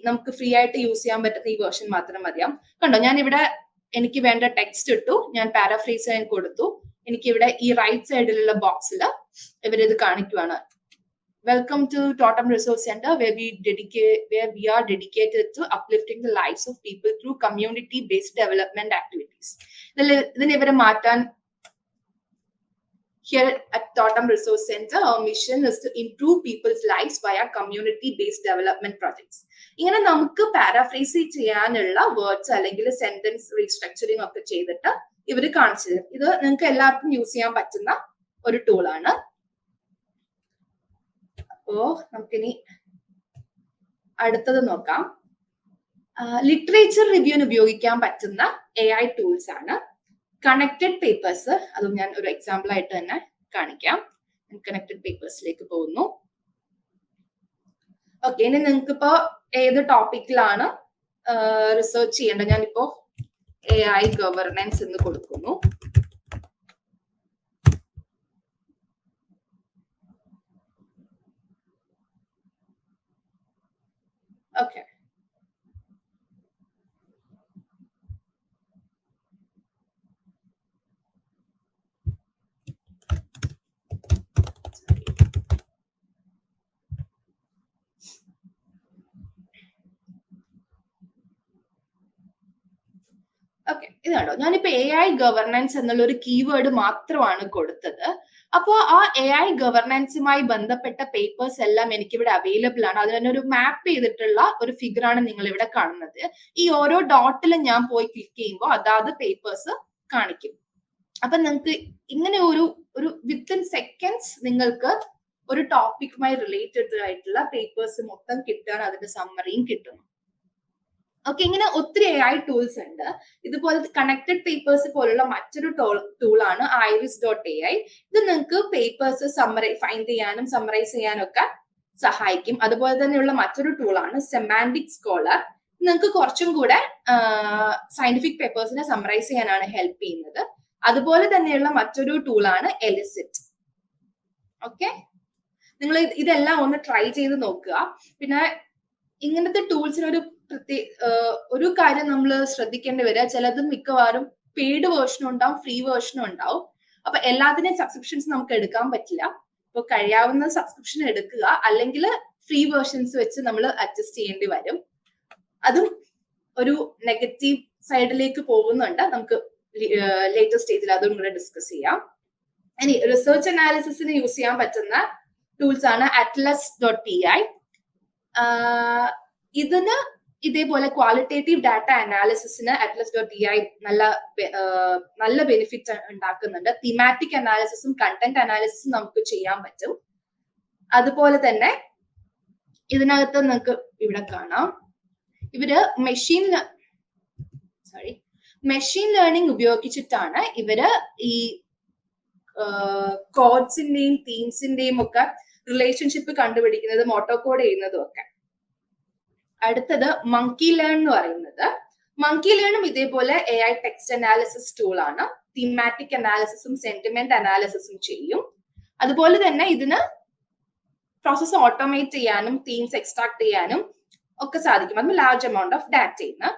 നമുക്ക് ഫ്രീ ആയിട്ട് യൂസ് ചെയ്യാൻ പറ്റുന്ന ഈ വേർഷൻ മാത്രം മതിയാവും. കണ്ടോ, ഞാൻ ഇവിടെ എനിക്ക് വേണ്ട ടെക്സ്റ്റ് ഇട്ടു, ഞാൻ പാരാഫ്രേസ് ചെയ്യാൻ കൊടുത്തു. എനിക്ക് ഇവിടെ ഈ റൈറ്റ് സൈഡിലുള്ള ബോക്സിൽ ഇവരിത് കാണിക്കുവാണ്. Welcome to totem resource centre where we are dedicated to uplifting the lives of people through community based development activities. ഇതിനെ ഇവരെ മാറ്റാൻ here at Totem Resource Center, our mission is to improve people's lives via community-based development projects. ഇങ്ങനെ നമുക്ക് പാരാഫ്രേസ് ചെയ്യാനുള്ള വേർഡ്സ് അല്ലെങ്കിൽ സെന്റൻസ് റീസ്ട്രക്ചറിങ് ഒക്കെ ചെയ്തിട്ട് ഇവർ കാണിച്ചു തരും. ഇത് നിങ്ങൾക്ക് എല്ലാവർക്കും യൂസ് ചെയ്യാൻ പറ്റുന്ന ഒരു ടൂളാണ്. അപ്പോ നമുക്കിനി അടുത്തത് നോക്കാം. ലിറ്ററേച്ചർ റിവ്യൂവിന് ഉപയോഗിക്കാൻ പറ്റുന്ന AI ടൂൾസ് ആണ്. കണക്റ്റഡ് പേപ്പേഴ്സ്, അതും ഞാൻ ഒരു എക്സാമ്പിൾ ആയിട്ട് തന്നെ കാണിക്കാം. കണക്റ്റഡ് പേപ്പേഴ്സിലേക്ക് പോകുന്നു. ഓക്കെ, ഇനി നിങ്ങൾക്ക് ഇപ്പോ ഏത് ടോപ്പിക്കിലാണ് റിസർച്ച് ചെയ്യേണ്ടത്? ഞാനിപ്പോ AI ഗവർണൻസ് എന്ന് കൊടുക്കുന്നു. ഓക്കെ, ഓക്കെ, ഇത് കണ്ടോ, ഞാനിപ്പോ AI ഗവർണൻസ് എന്നുള്ള ഒരു കീവേഡ് മാത്രമാണ് കൊടുത്തത്. അപ്പോൾ ആ AI ഗവർണൻസുമായി ബന്ധപ്പെട്ട പേപ്പേഴ്സ് എല്ലാം എനിക്കിവിടെ അവൈലബിൾ ആണ്. അതിന് ഒരു മാപ്പ് ചെയ്തിട്ടുള്ള ഒരു ഫിഗർ ആണ് നിങ്ങൾ ഇവിടെ കാണുന്നത്. ഈ ഓരോ ഡോട്ടിലും ഞാൻ പോയി ക്ലിക്ക് ചെയ്യുമ്പോൾ അതാത് പേപ്പേഴ്സ് കാണിക്കും. അപ്പൊ നിങ്ങൾക്ക് ഇങ്ങനെ ഒരു വിത്തിൻ സെക്കൻഡ്സ് നിങ്ങൾക്ക് ഒരു ടോപ്പിക്കുമായി റിലേറ്റഡ് ആയിട്ടുള്ള പേപ്പേഴ്സ് മൊത്തം കിട്ടുകയാണ്, അതിന്റെ സമ്മറിയും കിട്ടുന്നു. ഓക്കെ, ഇങ്ങനെ ഒത്തിരി AI ടൂൾസ് ഉണ്ട്. ഇതുപോലെ കണക്റ്റഡ് പേപ്പേഴ്സ് പോലുള്ള മറ്റൊരു ടൂളാണ് iris.ai. ഇത് നിങ്ങൾക്ക് പേപ്പേഴ്സ് ഫൈൻഡ് ചെയ്യാനും സമ്മറൈസ് ചെയ്യാനും ഒക്കെ സഹായിക്കും. അതുപോലെ തന്നെയുള്ള മറ്റൊരു ടൂളാണ് സെമാന്റിക് സ്കോളർ. നിങ്ങൾക്ക് കുറച്ചും കൂടെ സയന്റിഫിക് പേപ്പേഴ്സിനെ സമ്മറൈസ് ചെയ്യാനാണ് ഹെൽപ്പ് ചെയ്യുന്നത്. അതുപോലെ തന്നെയുള്ള മറ്റൊരു ടൂളാണ് എലിസിറ്റ്. ഓക്കെ, നിങ്ങൾ ഇതെല്ലാം ഒന്ന് ട്രൈ ചെയ്ത് നോക്കുക. പിന്നെ ഇങ്ങനത്തെ ടൂൾസിനൊരു ഒരു കാര്യം നമ്മൾ ശ്രദ്ധിക്കേണ്ടി വരിക, ചിലത് മിക്കവാറും പെയ്ഡ് വേർഷനും ഉണ്ടാവും, ഫ്രീ വേർഷനും ഉണ്ടാവും. അപ്പൊ എല്ലാത്തിനെയും സബ്സ്ക്രിപ്ഷൻസ് നമുക്ക് എടുക്കാൻ പറ്റില്ല. ഇപ്പൊ കഴിയാവുന്ന സബ്സ്ക്രിപ്ഷൻ എടുക്കുക, അല്ലെങ്കിൽ ഫ്രീ വേർഷൻസ് വെച്ച് നമ്മൾ അഡ്ജസ്റ്റ് ചെയ്യേണ്ടി വരും. അതും ഒരു നെഗറ്റീവ് സൈഡിലേക്ക് പോകുന്നുണ്ട്. നമുക്ക് ലേറ്റർ സ്റ്റേജിൽ അതും കൂടെ ഡിസ്കസ് ചെയ്യാം. ഇനി റിസർച്ച് അനാലിസിസിന് യൂസ് ചെയ്യാൻ പറ്റുന്ന ടൂൾസ് ആണ് atlas.pi. ഇതിന് ഇതേപോലെ ക്വാളിറ്റേറ്റീവ് ഡാറ്റ അനാലിസിസിന് atlas.pi നല്ല ബെനിഫിറ്റ് ഉണ്ടാക്കുന്നുണ്ട്. തീമാറ്റിക് അനാലിസിസും കണ്ടന്റ് അനാലിസിസും നമുക്ക് ചെയ്യാൻ പറ്റും. അതുപോലെ തന്നെ ഇതിനകത്ത് നിങ്ങൾക്ക് ഇവിടെ കാണാം, ഇവര് മെഷീൻ ലേണിംഗ് ഉപയോഗിച്ചിട്ടാണ് ഇവര് ഈ കോഡ്സിന്റെയും തീംസിന്റെയും ഒക്കെ റിലേഷൻഷിപ്പ് കണ്ടുപിടിക്കുന്നതും ഓട്ടോകോഡ് ചെയ്യുന്നതും ഒക്കെ. അടുത്തത് മങ്കി ലേൺ എന്ന് പറയുന്നത്. മങ്കി ലേണും ഇതേപോലെ AI ടെക്സ്റ്റ് അനാലിസിസ് ടൂൾ ആണ്. തീമാറ്റിക് അനാലിസിസും സെന്റിമെന്റ് അനാലിസിസും ചെയ്യും. അതുപോലെ തന്നെ ഇതിന് പ്രോസസ് ഓട്ടോമേറ്റ് ചെയ്യാനും തീംസ് എക്സ്ട്രാക്ട് ചെയ്യാനും ഒക്കെ സാധിക്കും. അതും ലാർജ് എമൗണ്ട് ഓഫ് ഡാറ്റയാണ്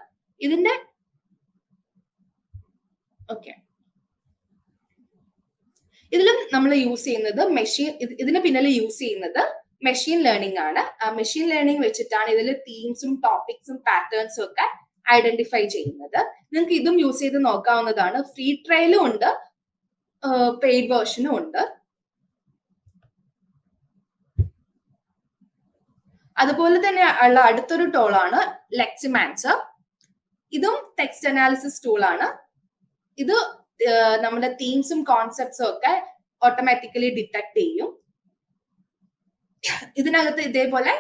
ഇതിന്റെ. ഓക്കെ, ഇതിലും നമ്മൾ യൂസ് ചെയ്യുന്നത് ഇതിന് പിന്നിൽ യൂസ് ചെയ്യുന്നത് മെഷീൻ ലേണിംഗ് ആണ്. ആ മെഷീൻ ലേണിംഗ് വെച്ചിട്ടാണ് ഇതിൽ തീംസും ടോപ്പിക്സും പാറ്റേൺസും ഒക്കെ ഐഡന്റിഫൈ ചെയ്യുന്നത്. നിങ്ങൾക്ക് ഇതും യൂസ് ചെയ്ത് നോക്കാവുന്നതാണ്. ഫ്രീ ട്രയലും ഉണ്ട്, പെയ്ഡ് വേർഷനും ഉണ്ട്. അതുപോലെ തന്നെ ഉള്ള അടുത്തൊരു ടൂളാണ് ലെക്സിമാൻസർ. ഇതും ടെക്സ്റ്റ് അനാലിസിസ് ടൂളാണ്. ഇത് നമ്മുടെ തീംസും കോൺസെപ്റ്റ്സും ഒക്കെ ഓട്ടോമാറ്റിക്കലി ഡിറ്റക്ട് ചെയ്യും. ഇതിനകത്ത് ഇതേപോലെ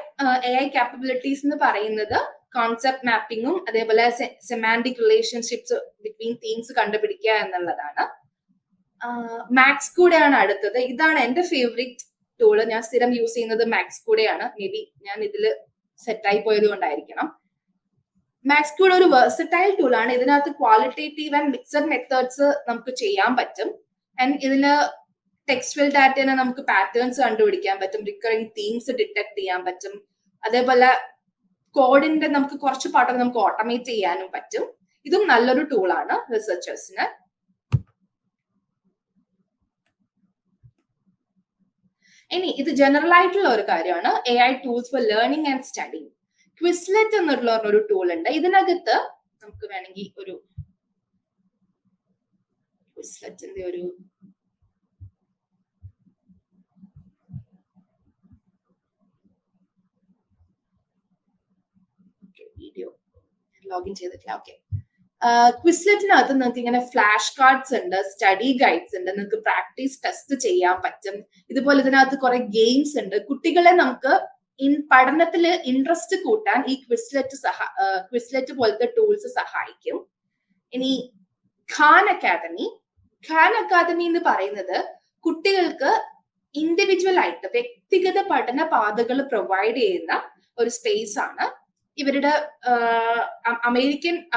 AI കാപ്പബിലിറ്റീസ് എന്ന് പറയുന്നത് കോൺസെപ്റ്റ് മാപ്പിങ്ങും അതേപോലെ സെമാന്റിക് റിലേഷൻഷിപ്സ് ബിറ്റ്വീൻ തീംസ് കണ്ടുപിടിക്കുക എന്നുള്ളതാണ്. മാക്സ് കൂടെയാണ് അടുത്തത്. ഇതാണ് എന്റെ ഫേവറേറ്റ് ടൂള്. ഞാൻ സ്ഥിരം യൂസ് ചെയ്യുന്നത് മാക്സ് കൂടെയാണ്. മേ ബി ഞാൻ ഇതിൽ സെറ്റായി പോയത് കൊണ്ടായിരിക്കണം. മാക്സ് കൂടെ ഒരു വെർസറ്റൈൽ ടൂൾ ആണ്. ഇതിനകത്ത് ക്വാളിറ്റേറ്റീവ് ആൻഡ് മിക്സഡ് മെത്തേഡ്സ് നമുക്ക് ചെയ്യാൻ പറ്റും. ആൻഡ് ഇതിന് ടെക്സ്റ്റുവൽ ഡാറ്റേനെ നമുക്ക് പാറ്റേൺസ് കണ്ടുപിടിക്കാൻ പറ്റും, റിക്കറിംഗ് തീംസ് ഡിറ്റക്ട് ചെയ്യാൻ പറ്റും. അതേപോലെ കോഡിന്റെ നമുക്ക് കുറച്ച് പാട്ടൊക്കെ നമുക്ക് ഓട്ടോമേറ്റ് ചെയ്യാനും പറ്റും. ഇതും നല്ലൊരു ടൂളാണ് റിസർച്ചേഴ്സിന്. ഇനി ഇത് ജനറൽ ആയിട്ടുള്ള ഒരു കാര്യമാണ്, AI tools for learning and studying. Quizlet എന്നുള്ള ഒരു ടൂൾ ഉണ്ട്. ഇതിനകത്ത് നമുക്ക് വേണമെങ്കിൽ ഒരു ക്വിസ്ലെറ്റിന്റെ ഒരു വീഡിയോ ലോഗിൻ ചെയ്തിട്ടില്ല. ഓക്കെ, ക്വിസ്ലെറ്റിനകത്ത് നിങ്ങൾക്ക് ഇങ്ങനെ ഫ്ലാഷ് കാർഡ്സ് ഉണ്ട്, സ്റ്റഡി ഗൈഡ്സ് ഉണ്ട്, നിങ്ങൾക്ക് പ്രാക്ടീസ് ടെസ്റ്റ് ചെയ്യാൻ പറ്റും. ഇതുപോലെ ഇതിനകത്ത് കുറെ ഗെയിംസ് ഉണ്ട്. കുട്ടികളെ നമുക്ക് പഠനത്തിൽ ഇൻട്രസ്റ്റ് കൂട്ടാൻ ഈ ക്വിസ്ലെറ്റ് പോലത്തെ ടൂൾസ് സഹായിക്കും. ഇനി ഖാൻ അക്കാദമി എന്ന് പറയുന്നത് കുട്ടികൾക്ക് ഇൻഡിവിജ്വൽ ആയിട്ട് വ്യക്തിഗത പഠന പാതകൾ പ്രൊവൈഡ് ചെയ്യുന്ന ഒരു സ്പേസ് ആണ്. ഇവരുടെ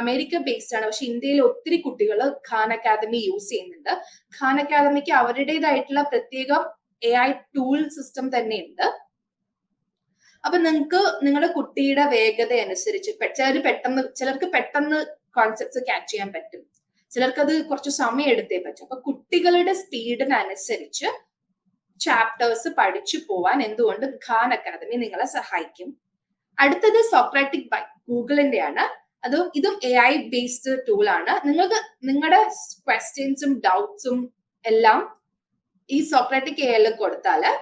അമേരിക്ക ബേസ്ഡ് ആണ്, പക്ഷെ ഇന്ത്യയിൽ ഒത്തിരി കുട്ടികൾ ഖാൻ അക്കാദമി യൂസ് ചെയ്യുന്നുണ്ട്. ഖാൻ അക്കാദമിക്ക് അവരുടേതായിട്ടുള്ള പ്രത്യേകം AI ടൂൾ സിസ്റ്റം തന്നെയുണ്ട്. അപ്പൊ നിങ്ങൾക്ക് നിങ്ങളുടെ കുട്ടിയുടെ വേഗത അനുസരിച്ച് ചിലർക്ക് പെട്ടെന്ന് കോൺസെപ്റ്റ്സ് ക്യാച്ച് ചെയ്യാൻ പറ്റും, ചിലർക്ക് അത് കുറച്ച് സമയം എടുത്തേ പറ്റും. അപ്പൊ കുട്ടികളുടെ സ്പീഡിനനുസരിച്ച് ചാപ്റ്റേഴ്സ് പഠിച്ചു പോവാൻ എന്തുകൊണ്ട് ഖാൻ അക്കാദമി നിങ്ങളെ സഹായിക്കും. അടുത്തത് സോക്രാറ്റിക് ബൈ ഗൂഗിളിന്റെ ആണ്. ഇതും AI ബേസ്ഡ് ടൂൾ ആണ്. നിങ്ങൾക്ക് നിങ്ങളുടെ ക്വസ്റ്റ്യൻസും ഡൗട്ട്സും എല്ലാം ഈ സോക്രാറ്റിക് എ എൽ കൊടുത്താല്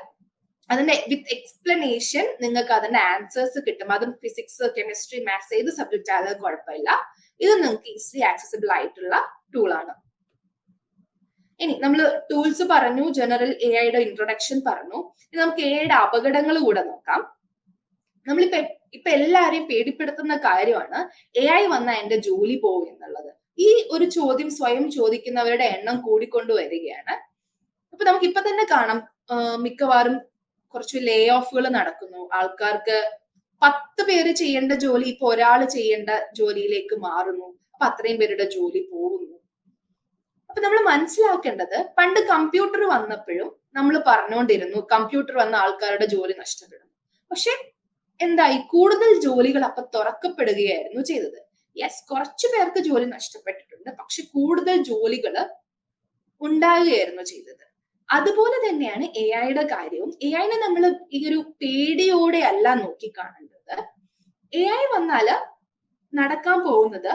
അതിന്റെ വിത്ത് എക്സ്പ്ലനേഷൻ നിങ്ങൾക്ക് അതിന്റെ ആൻസേഴ്സ് കിട്ടും. അതും ഫിസിക്സ്, കെമിസ്ട്രി, മാത്സ് ഏത് സബ്ജക്റ്റ് ആയാലും കുഴപ്പമില്ല. ഇത് നിങ്ങൾക്ക് ഈസിലി ആക്സസിബിൾ ആയിട്ടുള്ള ടൂളാണ്. ഇനി നമ്മൾ ടൂൾസ് പറഞ്ഞു, ജനറൽ എ ഐയുടെ ഇൻട്രൊഡക്ഷൻ പറഞ്ഞു. ഇനി നമുക്ക് എ ഐയുടെ അപകടങ്ങൾ കൂടെ നോക്കാം. ഇപ്പൊ എല്ലാരെയും പേടിപ്പെടുത്തുന്ന കാര്യമാണ് എ ഐ വന്നാൽ എന്റെ ജോലി പോകും എന്നുള്ളത്. ഈ ഒരു ചോദ്യം സ്വയം ചോദിക്കുന്നവരുടെ എണ്ണം കൂടിക്കൊണ്ടുവരികയാണ്. അപ്പൊ നമുക്ക് ഇപ്പൊ തന്നെ കാണാം, മിക്കവാറും കുറച്ച് ലേ ഓഫുകൾ നടക്കുന്നു. ആൾക്കാർക്ക് 10 പേര് ചെയ്യേണ്ട ജോലി ഇപ്പൊ ഒരാൾ ചെയ്യേണ്ട ജോലിയിലേക്ക് മാറുന്നു. അപ്പൊ അത്രയും പേരുടെ ജോലി പോകുന്നു. അപ്പൊ നമ്മൾ മനസ്സിലാക്കേണ്ടത്, പണ്ട് കമ്പ്യൂട്ടർ വന്നപ്പോഴും നമ്മൾ പറഞ്ഞുകൊണ്ടിരുന്നു കമ്പ്യൂട്ടർ വന്ന ആൾക്കാരുടെ ജോലി നഷ്ടപ്പെടും. പക്ഷെ എന്തായി, കൂടുതൽ ജോലികൾ അപ്പൊ തുറക്കപ്പെടുകയായിരുന്നു ചെയ്തത്. യെസ്, കുറച്ചു പേർക്ക് ജോലി നഷ്ടപ്പെട്ടിട്ടുണ്ട്, പക്ഷെ കൂടുതൽ ജോലികൾ ഉണ്ടാകുകയായിരുന്നു ചെയ്തത്. അതുപോലെ തന്നെയാണ് എ ഐയുടെ കാര്യവും. എ ഐനെ നമ്മൾ ഈ ഒരു പേടിയോടെ അല്ല നോക്കി കാണേണ്ടത്. എ ഐ വന്നാല് നടക്കാൻ പോകുന്നത്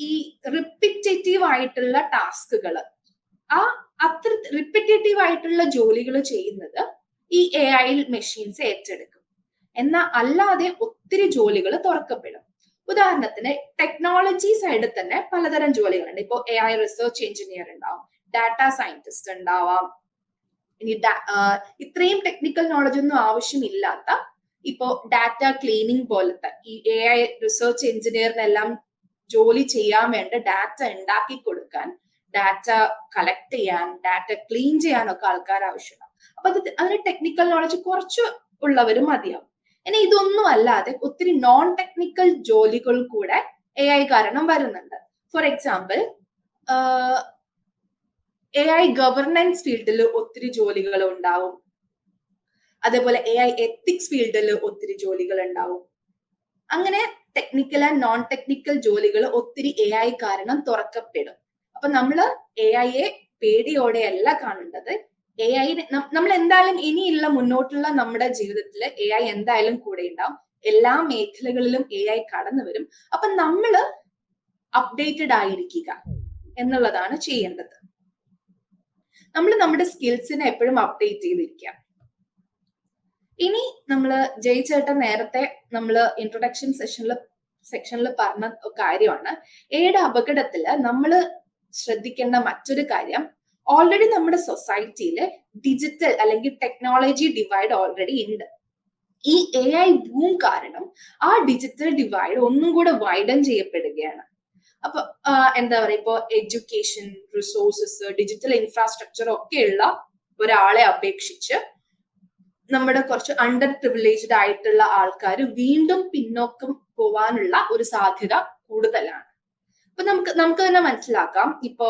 ഈ റിപ്പിറ്റേറ്റീവ് ആയിട്ടുള്ള ടാസ്കുകൾ, അത്ര റിപ്പിറ്റേറ്റീവ് ആയിട്ടുള്ള ജോലികൾ ചെയ്യുന്നത് ഈ എ ഐ മെഷീൻസ് ഏറ്റെടുക്കും. എന്നാൽ അല്ലാതെ ഒത്തിരി ജോലികൾ തുറക്കപ്പെടും. ഉദാഹരണത്തിന് ടെക്നോളജി സൈഡിൽ തന്നെ പലതരം ജോലികളുണ്ട്. ഇപ്പൊ എ ഐ റിസർച്ച് എഞ്ചിനീയർ ഉണ്ടാവും, ഡാറ്റ സയന്റിസ്റ്റ് ഉണ്ടാവാം. ഇനി ഇത്രയും ടെക്നിക്കൽ നോളജ് ഒന്നും ആവശ്യമില്ലാത്ത ഇപ്പോ ഡാറ്റ ക്ലീനിങ് പോലത്തെ ഈ എ ഐ റിസർച്ച് എഞ്ചിനീയറിനെല്ലാം ജോലി ചെയ്യാൻ വേണ്ട ഡാറ്റ ഉണ്ടാക്കി കൊടുക്കാൻ, ഡാറ്റ കളക്ട് ചെയ്യാൻ, ഡാറ്റ ക്ലീൻ ചെയ്യാനൊക്കെ ആൾക്കാർ ആവശ്യമാണ്. അപ്പൊ അതിന് ടെക്നിക്കൽ നോളജ് കുറച്ച് ഉള്ളവരും മതിയാവും. ഇനി ഇതൊന്നും അല്ലാതെ ഒത്തിരി നോൺ ടെക്നിക്കൽ ജോലികൾ കൂടെ എ ഐ കാരണം വരുന്നുണ്ട്. For example, A I governance ഫീൽഡിൽ ഒത്തിരി ജോലികൾ ഉണ്ടാവും. അതേപോലെ എ ഐ എത്തിക്സ് ഫീൽഡിൽ ഒത്തിരി ജോലികൾ ഉണ്ടാവും. അങ്ങനെ ടെക്നിക്കൽ ആൻഡ് നോൺ ടെക്നിക്കൽ ജോലികൾ ഒത്തിരി എ ഐ കാരണം തുറക്കപ്പെടും. അപ്പൊ നമ്മള് എ ഐയെ പേടിയോടെയല്ല കാണേണ്ടത്. എ ഐ നമ്മൾ എന്തായാലും ഇനിയുള്ള മുന്നോട്ടുള്ള നമ്മുടെ ജീവിതത്തിൽ എ ഐ എന്തായാലും കൂടെ ഉണ്ടാവും. എല്ലാ മേഖലകളിലും എ ഐ കടന്നു വരും. അപ്പൊ നമ്മള് അപ്ഡേറ്റഡ് ആയിരിക്കുക എന്നുള്ളതാണ് ചെയ്യേണ്ടത്. നമ്മൾ നമ്മുടെ സ്കിൽസിനെ എപ്പോഴും അപ്ഡേറ്റ് ചെയ്തിരിക്കുക. ഇനി നമ്മള് ജയിച്ചേട്ടൻ നേരത്തെ നമ്മള് ഇൻട്രൊഡക്ഷൻ സെക്ഷനിൽ പറഞ്ഞ കാര്യമാണ്, എയുടെ അപകടത്തില് നമ്മള് ശ്രദ്ധിക്കേണ്ട മറ്റൊരു കാര്യം, ഓൾറെഡി നമ്മുടെ സൊസൈറ്റിയില് ഡിജിറ്റൽ അല്ലെങ്കിൽ ടെക്നോളജി ഡിവൈഡ് ഓൾറെഡി ഉണ്ട്. ഈ എ ഐ ബൂം കാരണം ആ ഡിജിറ്റൽ ഡിവൈഡ് ഒന്നും കൂടെ വൈഡൻ ചെയ്യപ്പെടുകയാണ്. അപ്പൊ എന്താ പറയാ, ഇപ്പൊ എഡ്യൂക്കേഷൻ, റിസോഴ്സസ്, ഡിജിറ്റൽ ഇൻഫ്രാസ്ട്രക്ചർ ഒക്കെ ഉള്ള ഒരാളെ അപേക്ഷിച്ച് നമ്മുടെ കുറച്ച് അണ്ടർ പ്രിവിലേജ്ഡ് ആയിട്ടുള്ള ആൾക്കാർ വീണ്ടും പിന്നോക്കം പോവാനുള്ള ഒരു സാധ്യത കൂടുതലാണ്. അപ്പൊ നമുക്ക് തന്നെ മനസ്സിലാക്കാം, ഇപ്പോ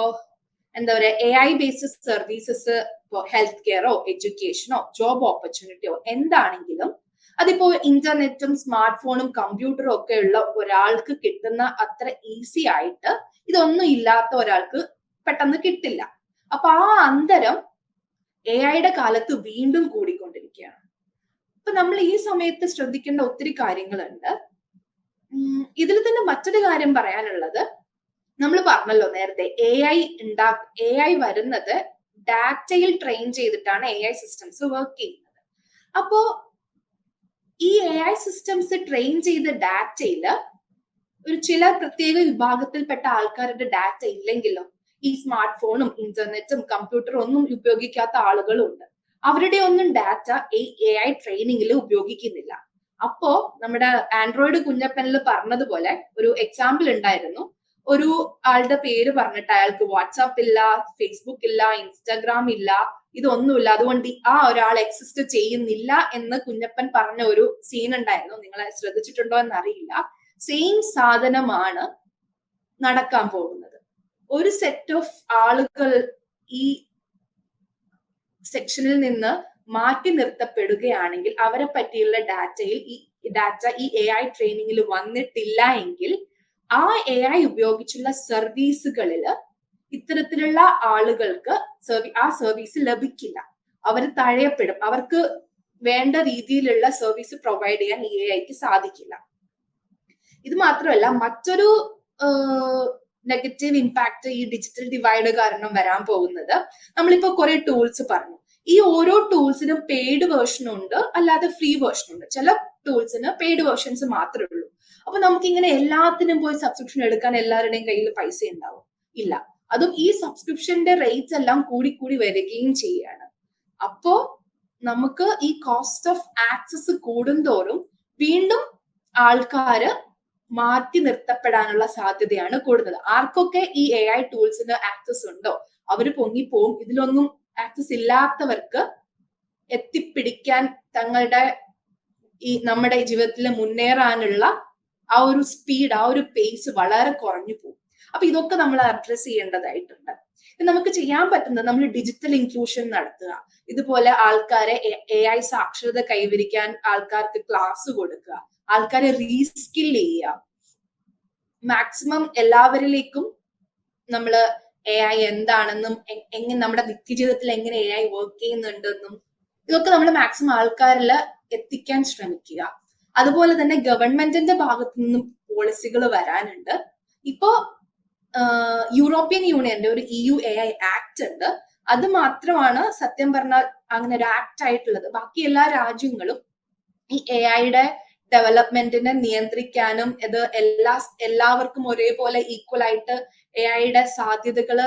എന്താ പറയാ, എ ഐ ബേസ്ഡ് സർവീസസ്, ഇപ്പോ ഹെൽത്ത് കെയറോ എഡ്യൂക്കേഷനോ ജോബ് ഓപ്പർച്യൂണിറ്റിയോ എന്താണെങ്കിലും അതിപ്പോ ഇന്റർനെറ്റും സ്മാർട്ട് ഫോണും കമ്പ്യൂട്ടറും ഒക്കെ ഉള്ള ഒരാൾക്ക് കിട്ടുന്ന അത്ര ഈസി ആയിട്ട് ഇതൊന്നും ഇല്ലാത്ത ഒരാൾക്ക് പെട്ടെന്ന് കിട്ടില്ല. അപ്പൊ ആ അന്തരം എ ഐയുടെ കാലത്ത് വീണ്ടും കൂടിക്കൊണ്ടിരിക്കുകയാണ്. അപ്പൊ നമ്മൾ ഈ സമയത്ത് ശ്രദ്ധിക്കേണ്ട ഒത്തിരി കാര്യങ്ങളുണ്ട്. ഇതിൽ തന്നെ മറ്റൊരു കാര്യം പറയാനുള്ളത്, നമ്മൾ പറഞ്ഞല്ലോ നേരത്തെ, എ ഐ വരുന്നത് ഡാറ്റയിൽ ട്രെയിൻ ചെയ്തിട്ടാണ് എ ഐ സിസ്റ്റംസ് വർക്ക് ചെയ്യുന്നത്. അപ്പോ ഈ എ ഐ സിസ്റ്റംസ് ട്രെയിൻ ചെയ്ത ഡാറ്റയില് ഒരു ചില പ്രത്യേക വിഭാഗത്തിൽപ്പെട്ട ആൾക്കാരുടെ ഡാറ്റ ഇല്ലെങ്കിലോ, ഈ സ്മാർട്ട് ഫോണും ഇന്റർനെറ്റും കമ്പ്യൂട്ടറും ഒന്നും ഉപയോഗിക്കാത്ത ആളുകളുണ്ട്, അവരുടെ ഒന്നും ഡാറ്റ എ ഐ ട്രെയിനിങ്ങിൽ ഉപയോഗിക്കുന്നില്ല. അപ്പോ നമ്മുടെ ആൻഡ്രോയിഡ് കുഞ്ഞപ്പനിൽ പറഞ്ഞതുപോലെ ഒരു എക്സാമ്പിൾ ഉണ്ടായിരുന്നു. ഒരു ആളുടെ പേര് പറഞ്ഞിട്ട് അയാൾക്ക് വാട്സാപ്പ് ഇല്ല, ഫേസ്ബുക്ക് ഇല്ല, ഇൻസ്റ്റാഗ്രാം ഇല്ല, ഇതൊന്നുമില്ല, അതുകൊണ്ട് ആ ഒരാൾ എക്സിസ്റ്റ് ചെയ്യുന്നില്ല എന്ന് കുഞ്ഞപ്പൻ പറഞ്ഞ ഒരു സീൻ ഉണ്ടായിരുന്നു. നിങ്ങൾ ശ്രദ്ധിച്ചിട്ടുണ്ടോ എന്നറിയില്ല. സെയിം സാധനമാണ് നടക്കാൻ പോകുന്നത്. ഒരു സെറ്റ് ഓഫ് ആളുകൾ ഈ സെക്ഷനിൽ നിന്ന് മാറ്റി നിർത്തപ്പെടുകയാണെങ്കിൽ അവരെ പറ്റിയുള്ള ഡാറ്റയിൽ ഈ എ ഐ ട്രെയിനിങ്ങിൽ വന്നിട്ടില്ല എങ്കിൽ ആ എ ഐ ഉപയോഗിച്ചുള്ള സർവീസുകളിൽ ഇത്തരത്തിലുള്ള ആളുകൾക്ക് ആ സർവീസ് ലഭിക്കില്ല, അവർ തഴയപ്പെടും. അവർക്ക് വേണ്ട രീതിയിലുള്ള സർവീസ് പ്രൊവൈഡ് ചെയ്യാൻ ഈ എ ഐക്ക് സാധിക്കില്ല. ഇത് മാത്രമല്ല, മറ്റൊരു നെഗറ്റീവ് ഇമ്പാക്ട് ഈ ഡിജിറ്റൽ ഡിവൈഡ് കാരണം വരാൻ പോകുന്നത്, നമ്മളിപ്പോ കുറെ ടൂൾസ് പറഞ്ഞു. ഈ ഓരോ ടൂൾസിനും പെയ്ഡ് വേർഷനും ഉണ്ട്, അല്ലാതെ ഫ്രീ വേർഷൻ ഉണ്ട്. ചില ടൂൾസിന് പെയ്ഡ് വേർഷൻസ് മാത്രമേ ഉള്ളൂ. അപ്പൊ നമുക്ക് ഇങ്ങനെ എല്ലാത്തിനും പോയി സബ്സ്ക്രിപ്ഷൻ എടുക്കാൻ എല്ലാവരുടെയും കയ്യിൽ പൈസ ഉണ്ടാവും? ഇല്ല. അതും ഈ സബ്സ്ക്രിപ്ഷന്റെ റേറ്റ്സ് എല്ലാം കൂടി വരികയും ചെയ്യാണ്. അപ്പോ നമുക്ക് ഈ കോസ്റ്റ് ഓഫ് ആക്സസ് കൂടുന്തോറും വീണ്ടും ആൾക്കാര് മാറ്റി നിർത്തപ്പെടാനുള്ള സാധ്യതയാണ് കൂടുതൽ. ആർക്കൊക്കെ ഈ AI ടൂൾസിന് ആക്സസ് ഉണ്ടോ അവര് പൊങ്ങിപ്പോവും. ഇതിലൊന്നും ആക്സസ് ഇല്ലാത്തവർക്ക് എത്തിപ്പിടിക്കാൻ തങ്ങളുടെ ഈ നമ്മുടെ ജീവിതത്തിൽ മുന്നേറാനുള്ള ആ ഒരു സ്പീഡ്, ആ ഒരു പേസ് വളരെ കുറഞ്ഞു പോകും. അപ്പൊ ഇതൊക്കെ നമ്മൾ അഡ്രസ് ചെയ്യേണ്ടതായിട്ടുണ്ട്. നമുക്ക് ചെയ്യാൻ പറ്റുന്നത് നമ്മൾ ഡിജിറ്റൽ ഇൻക്ലൂഷൻ നടത്തുക, ഇതുപോലെ ആൾക്കാരെ AI സാക്ഷരത കൈവരിക്കാൻ ആൾക്കാർക്ക് ക്ലാസ് കൊടുക്കുക, ആൾക്കാരെ റീസ്കിൽ ചെയ്യുക, മാക്സിമം എല്ലാവരിലേക്കും നമ്മൾ AI എന്താണെന്നും എങ്ങനെ നമ്മുടെ നിത്യജീവിതത്തിൽ എങ്ങനെ AI വർക്ക് ചെയ്യുന്നുണ്ടെന്നും ഇതൊക്കെ നമ്മൾ മാക്സിമം ആൾക്കാരിൽ എത്തിക്കാൻ ശ്രമിക്കുക. അതുപോലെ തന്നെ ഗവൺമെന്റിന്റെ ഭാഗത്തു നിന്നും പോളിസികൾ വരാനുണ്ട്. ഇപ്പോ യൂറോപ്യൻ യൂണിയന്റെ ഒരു EU AI ആക്ട് ഉണ്ട്. അത് മാത്രമാണ് സത്യം പറഞ്ഞാൽ അങ്ങനെ ഒരു ആക്ട് ആയിട്ടുള്ളത്. ബാക്കി എല്ലാ രാജ്യങ്ങളും ഈ AI ഡെവലപ്മെന്റിനെ നിയന്ത്രിക്കാനും ഇത് എല്ലാവർക്കും ഒരേപോലെ ഈക്വൽ ആയിട്ട് AI സാധ്യതകൾ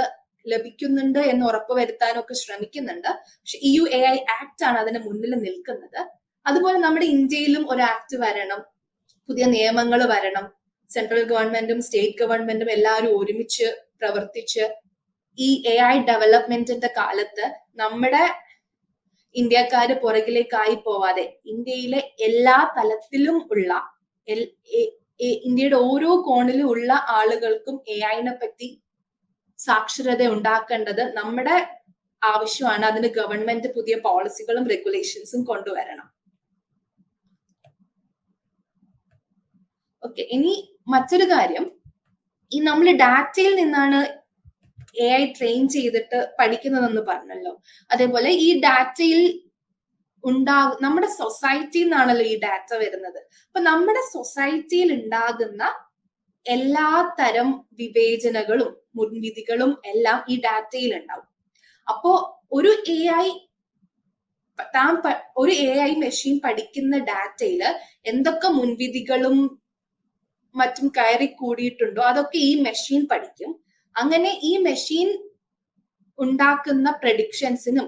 ലഭിക്കുന്നുണ്ട് എന്ന് ഉറപ്പുവരുത്താനും ഒക്കെ ശ്രമിക്കുന്നുണ്ട്. പക്ഷെ EU AI ആക്ട് ആണ് അതിന് മുന്നിൽ നിൽക്കുന്നത്. അതുപോലെ നമ്മുടെ ഇന്ത്യയിലും ഒരു ആക്ട് വരണം, പുതിയ നിയമങ്ങൾ വരണം. സെൻട്രൽ ഗവൺമെന്റും സ്റ്റേറ്റ് ഗവൺമെന്റും എല്ലാവരും ഒരുമിച്ച് പ്രവർത്തിച്ച് ഈ AI ഡെവലപ്മെന്റിന്റെ കാലത്ത് നമ്മുടെ ഇന്ത്യക്കാര് പുറകിലേക്കായി പോവാതെ ഇന്ത്യയിലെ എല്ലാ തലത്തിലും ഉള്ള ഇന്ത്യയുടെ ഓരോ കോണിലും ഉള്ള ആളുകൾക്കും AI പറ്റി സാക്ഷരത ഉണ്ടാക്കേണ്ടത് നമ്മുടെ ആവശ്യമാണ്. അതിന് ഗവൺമെന്റ് പുതിയ പോളിസികളും റെഗുലേഷൻസും കൊണ്ടുവരണം. ഓക്കെ, ഇനി മറ്റൊരു കാര്യം, ഈ നമ്മൾ ഡാറ്റയിൽ നിന്നാണ് AI ട്രെയിൻ ചെയ്തിട്ട് പഠിക്കുന്നതെന്ന് പറഞ്ഞല്ലോ. അതേപോലെ ഈ ഡാറ്റയിൽ നമ്മുടെ സൊസൈറ്റിയിൽ നിന്നാണല്ലോ ഈ ഡാറ്റ വരുന്നത്. അപ്പൊ നമ്മുടെ സൊസൈറ്റിയിൽ ഉണ്ടാകുന്ന എല്ലാ തരം വിവേചനകളും മുൻവിധികളും എല്ലാം ഈ ഡാറ്റയിൽ ഉണ്ടാവും. അപ്പോ ഒരു AI മെഷീൻ പഠിക്കുന്ന ഡാറ്റയിൽ എന്തൊക്കെ മുൻവിധികളും മറ്റും കയറി കൂടിയിട്ടുണ്ടോ അതൊക്കെ ഈ മെഷീൻ പഠിക്കും. അങ്ങനെ ഈ മെഷീൻ ഉണ്ടാക്കുന്ന പ്രഡിക്ഷൻസിനും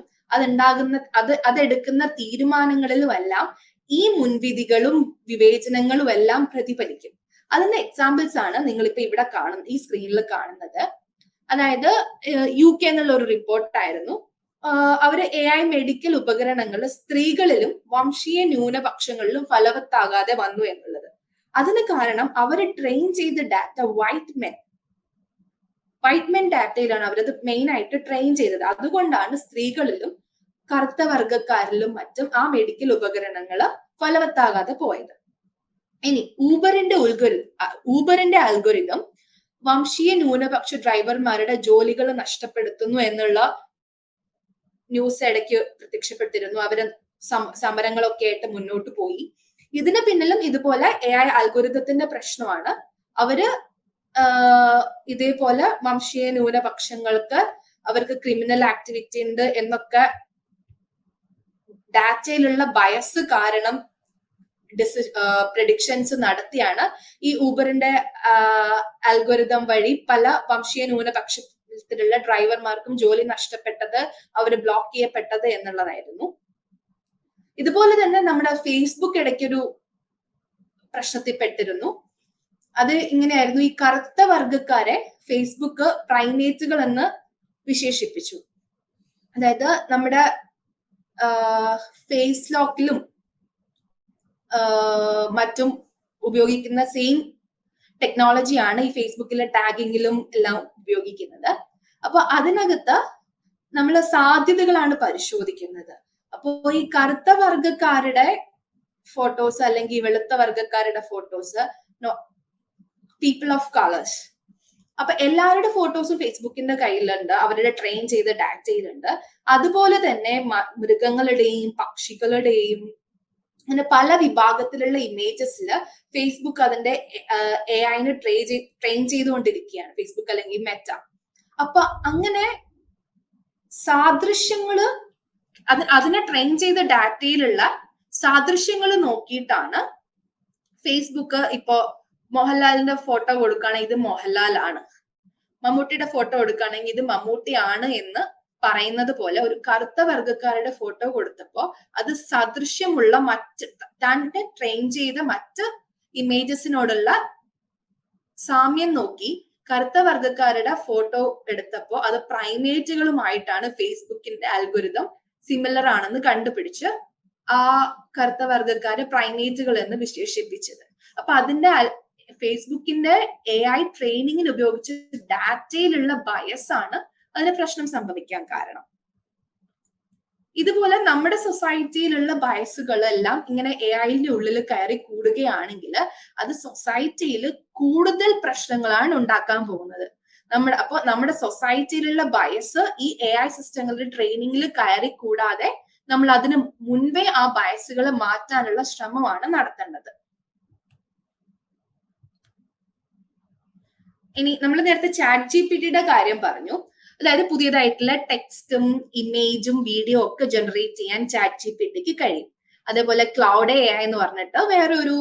അതെടുക്കുന്ന തീരുമാനങ്ങളിലുമെല്ലാം ഈ മുൻവിധികളും വിവേചനങ്ങളും എല്ലാം പ്രതിഫലിക്കും. അതിന്റെ എക്സാമ്പിൾസ് ആണ് നിങ്ങളിപ്പോ ഇവിടെ ഈ സ്ക്രീനിൽ കാണുന്നത്. അതായത് UK എന്നുള്ള ഒരു റിപ്പോർട്ടായിരുന്നു. അവര് AI മെഡിക്കൽ ഉപകരണങ്ങൾ സ്ത്രീകളിലും വംശീയ ന്യൂനപക്ഷങ്ങളിലും ഫലവത്താകാതെ വന്നു എന്നുള്ളത്. അതിന് കാരണം അവര് ട്രെയിൻ ചെയ്ത ഡാറ്റ വൈറ്റ് മെൻ ഡാറ്റയിലാണ് അവരത് മെയിൻ ആയിട്ട് ട്രെയിൻ ചെയ്തത്. അതുകൊണ്ടാണ് സ്ത്രീകളിലും കറുത്ത വർഗക്കാരിലും മറ്റും ആ മെഡിക്കൽ ഉപകരണങ്ങൾ ഫലവത്താകാതെ പോയത്. ഇനി ഊബറിന്റെ അൽഗോരിതം വംശീയ ന്യൂനപക്ഷ ഡ്രൈവർമാരുടെ ജോലികൾ നഷ്ടപ്പെടുത്തുന്നു എന്നുള്ള ന്യൂസ് ഇടയ്ക്ക് പ്രത്യക്ഷപ്പെട്ടിരുന്നു. അവര് സമരങ്ങളൊക്കെ ആയിട്ട് മുന്നോട്ട് പോയി. ഇതിന് പിന്നിലും ഇതുപോലെ AI അൽഗോരിതത്തിന്റെ പ്രശ്നമാണ്. അവര് ഇതേപോലെ വംശീയ ന്യൂനപക്ഷങ്ങൾക്ക് അവർക്ക് ക്രിമിനൽ ആക്ടിവിറ്റി ഉണ്ട് എന്നൊക്കെ ഡാറ്റയിലുള്ള ബയസ് കാരണം പ്രഡിക്ഷൻസ് നടത്തിയാണ് ഈ ഊബറിന്റെ അൽഗോരിതം വഴി പല വംശീയ ന്യൂനപക്ഷത്തിലുള്ള ഡ്രൈവർമാർക്കും ജോലി നഷ്ടപ്പെട്ടത്, അവര് ബ്ലോക്ക് ചെയ്യപ്പെട്ടത് എന്നുള്ളതായിരുന്നു. ഇതുപോലെ തന്നെ നമ്മുടെ ഫേസ്ബുക്ക് ഇടയ്ക്കൊരു പ്രശ്നത്തിൽ പെട്ടിരുന്നു. അത് ഇങ്ങനെയായിരുന്നു, ഈ കറുത്ത വർഗക്കാരെ ഫേസ്ബുക്ക് പ്രൈമേറ്റുകൾ എന്ന് വിശേഷിപ്പിച്ചു. അതായത് നമ്മുടെ ഫേസ് ലോക്കിലും മറ്റും ഉപയോഗിക്കുന്ന സെയിം ടെക്നോളജിയാണ് ഈ ഫേസ്ബുക്കിലെ ടാഗിങ്ങിലും എല്ലാം ഉപയോഗിക്കുന്നത്. അപ്പൊ അതിനകത്ത് നമ്മൾ സാധ്യതകളാണ് പരിശോധിക്കുന്നത്. അപ്പോ ഈ കറുത്ത വർഗക്കാരുടെ ഫോട്ടോസ് അല്ലെങ്കിൽ വെളുത്ത വർഗക്കാരുടെ ഫോട്ടോസ്, പീപ്പിൾ ഓഫ് കളേഴ്സ്, അപ്പൊ എല്ലാവരുടെ ഫോട്ടോസും ഫേസ്ബുക്കിന്റെ കയ്യിലുണ്ട്, അവരുടെ ട്രെയിൻ ചെയ്ത ഡാറ്റയിലുണ്ട്. അതുപോലെ തന്നെ മൃഗങ്ങളുടെയും പക്ഷികളുടെയും അങ്ങനെ പല വിഭാഗത്തിലുള്ള ഇമേജസില് ഫേസ്ബുക്ക് അതിന്റെ AI ട്രെയിൻ ചെയ്തുകൊണ്ടിരിക്കുകയാണ്, ഫേസ്ബുക്ക് അല്ലെങ്കിൽ മെറ്റ. അപ്പൊ അങ്ങനെ സാദൃശ്യങ്ങള് അതിനെ ട്രെയിൻ ചെയ്ത ഡാറ്റയിലുള്ള സാദൃശ്യങ്ങൾ നോക്കിയിട്ടാണ് ഫേസ്ബുക്ക് ഇപ്പോ മോഹൻലാലിന്റെ ഫോട്ടോ കൊടുക്കുകയാണെങ്കിൽ ഇത് മോഹൻലാൽ ആണ്, മമ്മൂട്ടിയുടെ ഫോട്ടോ കൊടുക്കുകയാണെങ്കിൽ ഇത് മമ്മൂട്ടിയാണ് എന്ന് പറയുന്നത് പോലെ ഒരു കറുത്ത വർഗക്കാരുടെ ഫോട്ടോ കൊടുത്തപ്പോ അത് സദൃശ്യമുള്ള മറ്റ് തന്നെ ട്രെയിൻ ചെയ്ത മറ്റ് ഇമേജസിനോടുള്ള സാമ്യം നോക്കി കറുത്ത വർഗക്കാരുടെ ഫോട്ടോ എടുത്തപ്പോ അത് പ്രൈമേറ്റുകളുമായിട്ടാണ് ഫേസ്ബുക്കിന്റെ അൽഗോരിതം സിമിലർ ആണെന്ന് കണ്ടുപിടിച്ച് ആ കറുത്ത വർഗക്കാരെ പ്രൈമേറ്റുകൾ എന്ന് വിശേഷിപ്പിച്ചത്. അപ്പൊ അതിന്റെ ഫേസ്ബുക്കിന്റെ AI ട്രെയിനിങ്ങിന് ഉപയോഗിച്ച ഡാറ്റയിലുള്ള ബയസ് ആണ് അതിന് പ്രശ്നം സംഭവിക്കാൻ കാരണം. ഇതുപോലെ നമ്മുടെ സൊസൈറ്റിയിലുള്ള ബയസുകളെല്ലാം ഇങ്ങനെ AIന്റെ ഉള്ളിൽ കയറി കൂടുകയാണെങ്കിൽ അത് സൊസൈറ്റിയിൽ കൂടുതൽ പ്രശ്നങ്ങളാണ് ഉണ്ടാക്കാൻ പോകുന്നത്. നമ്മുടെ സൊസൈറ്റിയിലുള്ള ബയസ് ഈ AI സിസ്റ്റങ്ങളുടെ ട്രെയിനിങ്ങിൽ കയറി കൂടാതെ നമ്മൾ അതിന് മുൻപേ ആ ബയസുകളെ മാറ്റാനുള്ള ശ്രമമാണ് നടത്തേണ്ടത്. ഇനി നമ്മൾ നേരത്തെ ChatGPTയുടെ കാര്യം പറഞ്ഞു. അതായത് പുതിയതായിട്ടുള്ള ടെക്സ്റ്റും ഇമേജും വീഡിയോ ഒക്കെ ജനറേറ്റ് ചെയ്യാൻ ChatGPTക്ക് കഴിയും. അതേപോലെ ക്ലൗഡ് AI എന്ന് പറഞ്ഞിട്ട് വേറെ ഒരു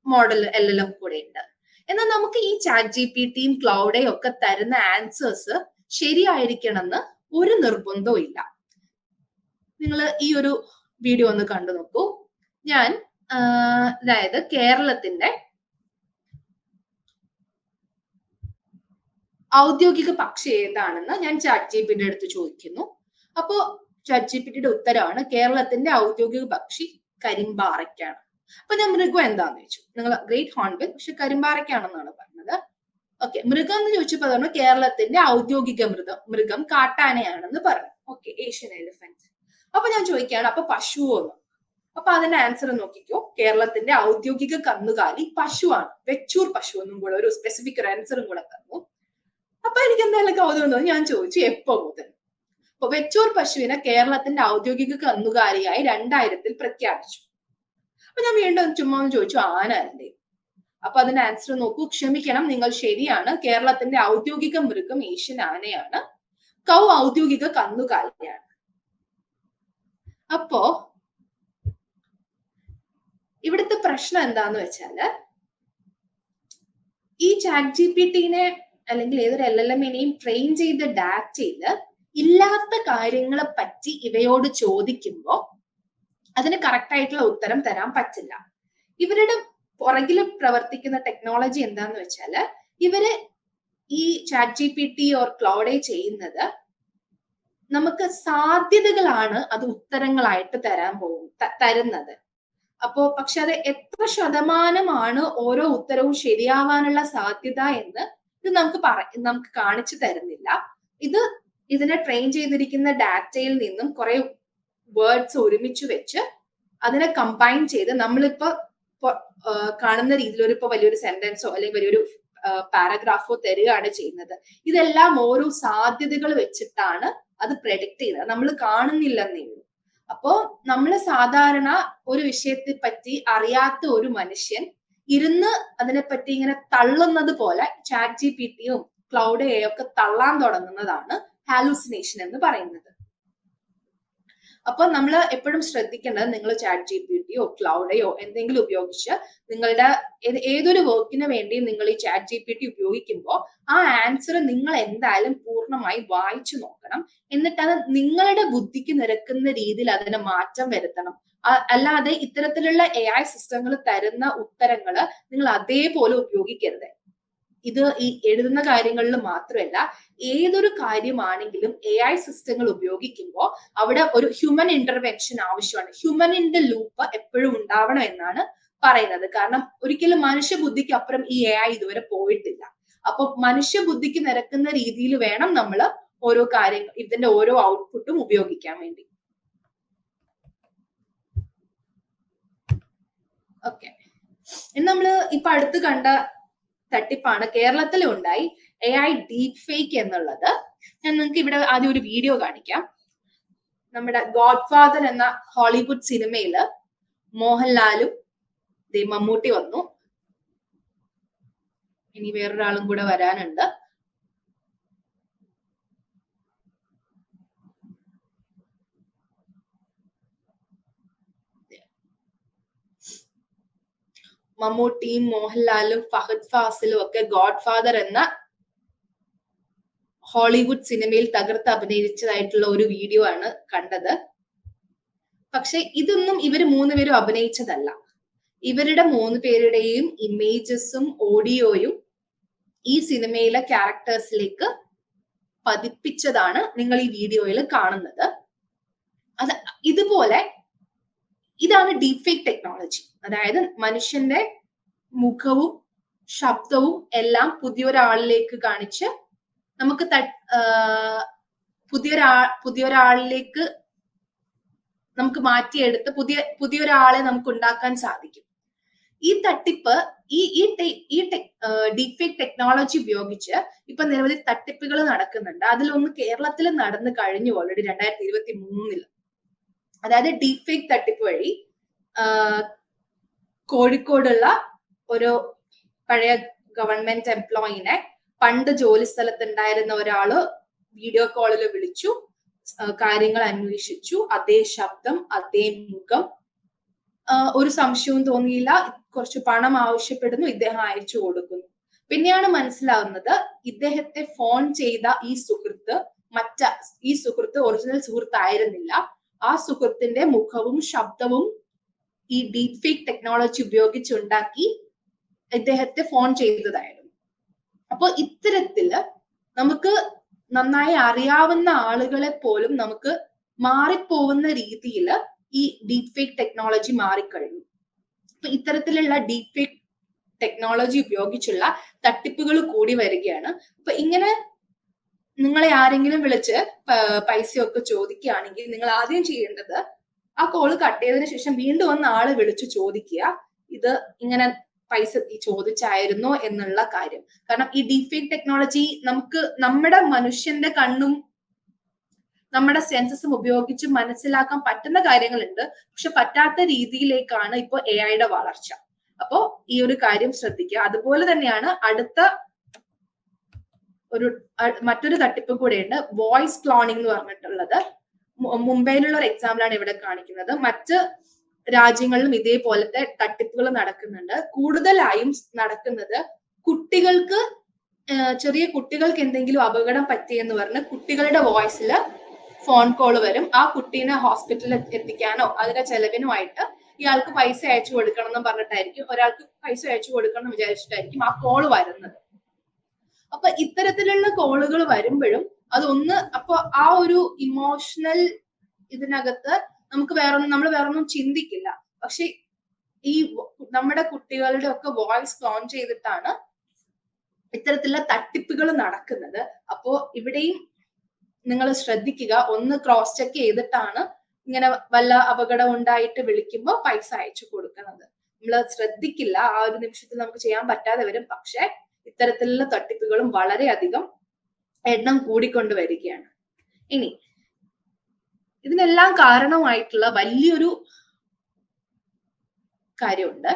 മോഡൽ LLM കൂടെ ഉണ്ട്. എന്നാൽ നമുക്ക് ഈ ChatGPTയും ക്ലൗഡ് AI ഒക്കെ തരുന്ന ആൻസേഴ്സ് ശരിയായിരിക്കണമെന്ന് ഒരു നിർബന്ധവും ഇല്ല. നിങ്ങൾ ഈ ഒരു വീഡിയോ ഒന്ന് കണ്ടു നോക്കൂ. ഞാൻ അതായത് കേരളത്തിന്റെ ഔദ്യോഗിക പക്ഷി ഏതാണെന്ന് ഞാൻ ChatGPTയുടെ അടുത്ത് ചോദിക്കുന്നു. അപ്പോ ChatGPTയുടെ ഉത്തരമാണ് കേരളത്തിന്റെ ഔദ്യോഗിക പക്ഷി കരിമ്പാറയ്ക്കാണ്. അപ്പൊ ഞാൻ മൃഗം എന്താന്ന് ചോദിച്ചു. നിങ്ങൾ ഗ്രേറ്റ് ഹോൺബിൽ, പക്ഷെ കരിമ്പാറയ്ക്കാണെന്നാണ് പറഞ്ഞത്. ഓക്കെ, മൃഗം എന്ന് ചോദിച്ചപ്പോൾ പറഞ്ഞു കേരളത്തിന്റെ ഔദ്യോഗിക മൃഗം കാട്ടാനയാണെന്ന് പറഞ്ഞു. Okay, Asian elephant. അപ്പൊ ഞാൻ ചോദിക്കുകയാണ് അപ്പൊ പശുവോ എന്ന്. അപ്പൊ അതിന്റെ ആൻസർ നോക്കിക്കോ, കേരളത്തിന്റെ ഔദ്യോഗിക കന്നുകാലി പശുവാണ്. വെച്ചൂർ പശു എന്നും കൂടെ ഒരു സ്പെസിഫിക് ഒരു ആൻസറും കൂടെ തന്നു. അപ്പൊ എനിക്ക് എന്തായാലും കൗതുകം തോന്നി. ഞാൻ ചോദിച്ചു എപ്പോ മുതൽ. അപ്പൊ വെച്ചൂർ പശുവിനെ കേരളത്തിന്റെ ഔദ്യോഗിക കന്നുകാലിയായി 2000 പ്രഖ്യാപിച്ചു. അപ്പൊ ഞാൻ വീണ്ടും ചുമ്മാ ഒന്ന് ചോദിച്ചു ആന അല്ലേ? അപ്പൊ അതിന്റെ ആൻസർ നോക്കൂ. ക്ഷമിക്കണം, നിങ്ങൾ ശരിയാണ്. കേരളത്തിന്റെ ഔദ്യോഗിക മൃഗം ഏഷ്യൻ ആനയാണ്. കൗ ഔദ്യോഗിക കന്നുകാലിയാണ്. അപ്പോ ഇവിടുത്തെ പ്രശ്നം എന്താന്ന് വെച്ചാല് ഈ ChatGPTനെ അല്ലെങ്കിൽ ഏതൊരു LLMനെയും ട്രെയിൻ ചെയ്ത ഡാറ്റയില് ഇല്ലാത്ത കാര്യങ്ങളെ പറ്റി ഇവയോട് ചോദിക്കുമ്പോൾ അതിന് കറക്റ്റ് ആയിട്ടുള്ള ഉത്തരം തരാൻ പറ്റില്ല. ഇവരുടെ പുറകിൽ പ്രവർത്തിക്കുന്ന ടെക്നോളജി എന്താന്ന് വെച്ചാല് ഇവര് ഈ ChatGPT ഓർ ക്ലൗഡ് AI ചെയ്യുന്നത് നമുക്ക് സാധ്യതകളാണ് അത് ഉത്തരങ്ങളായിട്ട് തരുന്നത്. അപ്പോ പക്ഷെ അത് എത്ര ശതമാനമാണ് ഓരോ ഉത്തരവും ശരിയാവാനുള്ള സാധ്യത എന്ന് ഇത് നമുക്ക് കാണിച്ചു തരുന്നില്ല. ഇതിനെ ട്രെയിൻ ചെയ്തിരിക്കുന്ന ഡാറ്റയിൽ നിന്നും കുറെ വേർഡ്സ് ഒരുമിച്ച് വെച്ച് അതിനെ കമ്പൈൻ ചെയ്ത് നമ്മളിപ്പോ കാണുന്ന രീതിയിൽ ഇപ്പൊ വലിയൊരു സെന്റൻസോ അല്ലെങ്കിൽ വലിയൊരു പാരഗ്രാഫോ തരികയാണ് ചെയ്യുന്നത്. ഇതെല്ലാം ഓരോ സാധ്യതകൾ വെച്ചിട്ടാണ് അത് പ്രെഡിക്ട് ചെയ്യുന്നത്. നമ്മൾ കാണുന്നില്ലെന്നേ ഉള്ളൂ. അപ്പോ നമ്മൾ സാധാരണ ഒരു വിഷയത്തെ പറ്റി അറിയാത്ത ഒരു മനുഷ്യൻ ഇരുന്ന് അതിനെപ്പറ്റി ഇങ്ങനെ തള്ളുന്നത് പോലെ ChatGPTയും ക്ലൗഡ് AI ഒക്കെ തള്ളാൻ തുടങ്ങുന്നതാണ് ഹാലൂസിനേഷൻ എന്ന് പറയുന്നത്. അപ്പൊ നമ്മൾ എപ്പോഴും ശ്രദ്ധിക്കേണ്ടത് നിങ്ങൾ ChatGPTയോ ക്ലൗഡ് AIയോ എന്തെങ്കിലും ഉപയോഗിച്ച് നിങ്ങളുടെ ഏതൊരു വർക്കിന് വേണ്ടിയും നിങ്ങൾ ഈ ChatGPT ഉപയോഗിക്കുമ്പോൾ ആ ആൻസർ നിങ്ങൾ എന്തായാലും പൂർണ്ണമായി വായിച്ചു നോക്കണം. എന്നിട്ട് അത് നിങ്ങളുടെ ബുദ്ധിക്ക് നിരക്കുന്ന രീതിയിൽ അതിനെ മാറ്റം വരുത്തണം. അല്ലാതെ ഇത്തരത്തിലുള്ള AI സിസ്റ്റങ്ങൾ തരുന്ന ഉത്തരങ്ങൾ നിങ്ങൾ അതേപോലെ ഉപയോഗിക്കരുത്. ഇത് ഈ എഴുതുന്ന കാര്യങ്ങളിൽ മാത്രമല്ല, ഏതൊരു കാര്യമാണെങ്കിലും AI സിസ്റ്റങ്ങൾ ഉപയോഗിക്കുമ്പോൾ അവിടെ ഒരു ഹ്യൂമൻ ഇന്റർവെൻഷൻ ആവശ്യമാണ്. ഹ്യൂമൻ ഇൻ ദ ലൂപ്പ് എപ്പോഴും ഉണ്ടാവണം എന്നാണ് പറയുന്നത്. കാരണം ഒരിക്കലും മനുഷ്യ ബുദ്ധിക്ക് അപ്പുറം ഈ AI ഇതുവരെ പോയിട്ടില്ല. അപ്പൊ മനുഷ്യ ബുദ്ധിക്ക് നിരക്കുന്ന രീതിയിൽ വേണം നമ്മൾ ഓരോ കാര്യങ്ങൾ ഇതിന്റെ ഓരോ ഔട്ട്പുട്ടും ഉപയോഗിക്കാൻ വേണ്ടി. ഓക്കെ, ഇനി നമ്മള് ഇപ്പൊ അടുത്ത് കണ്ട തട്ടിപ്പാണ് കേരളത്തിലും ഉണ്ടായി, AI ഡീപ് ഫേക്ക് എന്നുള്ളത്. ഞാൻ നിങ്ങൾക്ക് ഇവിടെ ആദ്യം ഒരു വീഡിയോ കാണിക്കാം. നമ്മുടെ ഗോഡ് ഫാദർ എന്ന ഹോളിവുഡ് സിനിമയില് മോഹൻലാലും മമ്മൂട്ടി വന്നു. ഇനി വേറൊരാളും കൂടെ വരാനുണ്ട്. മമ്മൂട്ടിയും മോഹൻലാലും ഫഹദ് ഫാസിലും ഒക്കെ ഗോഡ് ഫാദർ എന്ന ഹോളിവുഡ് സിനിമയിൽ തകർത്ത് അഭിനയിച്ചതായിട്ടുള്ള ഒരു വീഡിയോ ആണ് കണ്ടത്. പക്ഷെ ഇതൊന്നും ഇവര് 3 പേരും അഭിനയിച്ചതല്ല. ഇവരുടെ 3 പേരുടെയും ഇമേജസും ഓഡിയോയും ഈ സിനിമയിലെ ക്യാരക്ടേഴ്സിലേക്ക് പതിപ്പിച്ചതാണ് നിങ്ങൾ ഈ വീഡിയോയിൽ കാണുന്നത്. അത് ഇതുപോലെ ഇതാണ് ഡീപ് ഫേക്ക് ടെക്നോളജി. അതായത് മനുഷ്യന്റെ മുഖവും ശബ്ദവും എല്ലാം പുതിയൊരാളിലേക്ക് കാണിച്ച് നമുക്ക് പുതിയൊരാളിലേക്ക് നമുക്ക് മാറ്റിയെടുത്ത് പുതിയൊരാളെ നമുക്ക് ഉണ്ടാക്കാൻ സാധിക്കും. ഈ തട്ടിപ്പ് ഈ ഡീപ് ഫേക്ക് ടെക്നോളജി ഉപയോഗിച്ച് ഇപ്പൊ നിരവധി തട്ടിപ്പുകൾ നടക്കുന്നുണ്ട്. അതിലൊന്ന് കേരളത്തിൽ നടന്നു കഴിഞ്ഞു ഓൾറെഡി 2023. അതായത് ഡീപ് ഫേക്ക് തട്ടിപ്പ് വഴി കോഴിക്കോടുള്ള ഒരു പഴയ ഗവൺമെന്റ് എംപ്ലോയിനെ പണ്ട് ജോലി സ്ഥലത്തുണ്ടായിരുന്ന ഒരാള് വീഡിയോ കോളിൽ വിളിച്ചു, കാര്യങ്ങൾ അന്വേഷിച്ചു. അതേ ശബ്ദം, അതേ മുഖം, ഒരു സംശയവും തോന്നിയില്ല. കുറച്ച് പണം ആവശ്യപ്പെടുന്നു, ഇദ്ദേഹം അയച്ചു കൊടുക്കുന്നു. പിന്നെയാണ് മനസ്സിലാവുന്നത് ഇദ്ദേഹത്തെ ഫോൺ ചെയ്ത ഈ സുഹൃത്ത് ഒറിജിനൽ സുഹൃത്ത് ആയിരുന്നില്ല. ആ സുഹൃത്തിന്റെ മുഖവും ശബ്ദവും ഈ ഡീപ് ഫേക്ക് ടെക്നോളജി ഉപയോഗിച്ചുണ്ടാക്കി ഇദ്ദേഹത്തെ ഫോൺ ചെയ്തതായിരുന്നു. അപ്പൊ ഇത്തരത്തില് നമുക്ക് നന്നായി അറിയാവുന്ന ആളുകളെ പോലും നമുക്ക് മാറിപ്പോകുന്ന രീതിയിൽ ഈ ഡീപ് ഫേക്ക് ടെക്നോളജി മാറിക്കഴിഞ്ഞു. അപ്പൊ ഇത്തരത്തിലുള്ള ഡീപ് ഫേക്ക് ടെക്നോളജി ഉപയോഗിച്ചുള്ള തട്ടിപ്പുകൾ കൂടി വരികയാണ്. അപ്പൊ ഇങ്ങനെ നിങ്ങളെ ആരെങ്കിലും വിളിച്ച് പൈസയൊക്കെ ചോദിക്കുകയാണെങ്കിൽ നിങ്ങൾ ആദ്യം ചെയ്യേണ്ടത് ആ കോള് കട്ട് ചെയ്തതിനു ശേഷം വീണ്ടും ഒന്ന് ആളെ വിളിച്ചു ചോദിക്കുക, ഇത് ഇങ്ങനെ പൈസ ചോദിച്ചായിരുന്നോ എന്നുള്ള കാര്യം. കാരണം ഈ ഡീപ് ഫേക്ക് ടെക്നോളജി നമുക്ക് നമ്മുടെ മനുഷ്യന്റെ കണ്ണും നമ്മുടെ സെൻസസും ഉപയോഗിച്ച് മനസ്സിലാക്കാൻ പറ്റുന്ന കാര്യങ്ങളുണ്ട്. പക്ഷെ പറ്റാത്ത രീതിയിലേക്കാണ് ഇപ്പൊ AI വളർച്ച. അപ്പോ ഈ ഒരു കാര്യം ശ്രദ്ധിക്കുക. അതുപോലെ തന്നെയാണ് മറ്റൊരു തട്ടിപ്പ് കൂടെയുണ്ട്, വോയിസ് ക്ലോണിംഗ് എന്ന് പറഞ്ഞിട്ടുള്ളത്. മുംബൈയിലുള്ള ഒരു എക്സാമ്പിളാണ് ഇവിടെ കാണിക്കുന്നത്. മറ്റ് രാജ്യങ്ങളിലും ഇതേപോലത്തെ തട്ടിപ്പുകൾ നടക്കുന്നുണ്ട്. കൂടുതലായും നടക്കുന്നത് കുട്ടികൾക്ക്, ചെറിയ കുട്ടികൾക്ക് എന്തെങ്കിലും അപകടം പറ്റിയെന്ന് പറഞ്ഞ് കുട്ടികളുടെ വോയിസിൽ ഫോൺ കോൾ വരും. ആ കുട്ടീനെ ഹോസ്പിറ്റലിൽ എത്തിക്കാനോ അതിന്റെ ചെലവിനുമായിട്ട് ഇയാൾക്ക് പൈസ അയച്ചു കൊടുക്കണം എന്ന് പറഞ്ഞിട്ടായിരിക്കും, ഒരാൾക്ക് പൈസ അയച്ചു കൊടുക്കണം എന്ന് വിചാരിച്ചിട്ടായിരിക്കും ആ കോൾ വരുന്നത്. അപ്പൊ ഇത്തരത്തിലുള്ള കോളുകൾ വരുമ്പോഴും അപ്പൊ ആ ഒരു ഇമോഷണൽ ഇതിനകത്ത് നമ്മൾ വേറൊന്നും ചിന്തിക്കില്ല. പക്ഷെ ഈ നമ്മുടെ കുട്ടികളുടെ ഒക്കെ വോയിസ് ക്ലോൺ ചെയ്തിട്ടാണ് ഇത്തരത്തിലുള്ള തട്ടിപ്പുകൾ നടക്കുന്നത്. അപ്പോ ഇവിടെയും നിങ്ങൾ ശ്രദ്ധിക്കുക, ഒന്ന് ക്രോസ് ചെക്ക് ചെയ്തിട്ടാണ് ഇങ്ങനെ വല്ല അപകടം ഉണ്ടായിട്ട് വിളിക്കുമ്പോൾ പൈസ അയച്ചു കൊടുക്കുന്നത്. നമ്മൾ ശ്രദ്ധിക്കില്ല, ആ ഒരു നിമിഷത്തിൽ നമുക്ക് ചെയ്യാൻ പറ്റാതെ വരും. പക്ഷെ ഇത്തരത്തിലുള്ള തട്ടിപ്പുകളും വളരെയധികം എണ്ണം കൂടിക്കൊണ്ടുവരികയാണ്. ഇനി ഇതിനെല്ലാം കാരണമായിട്ടുള്ള വലിയൊരു കാര്യമുണ്ട്.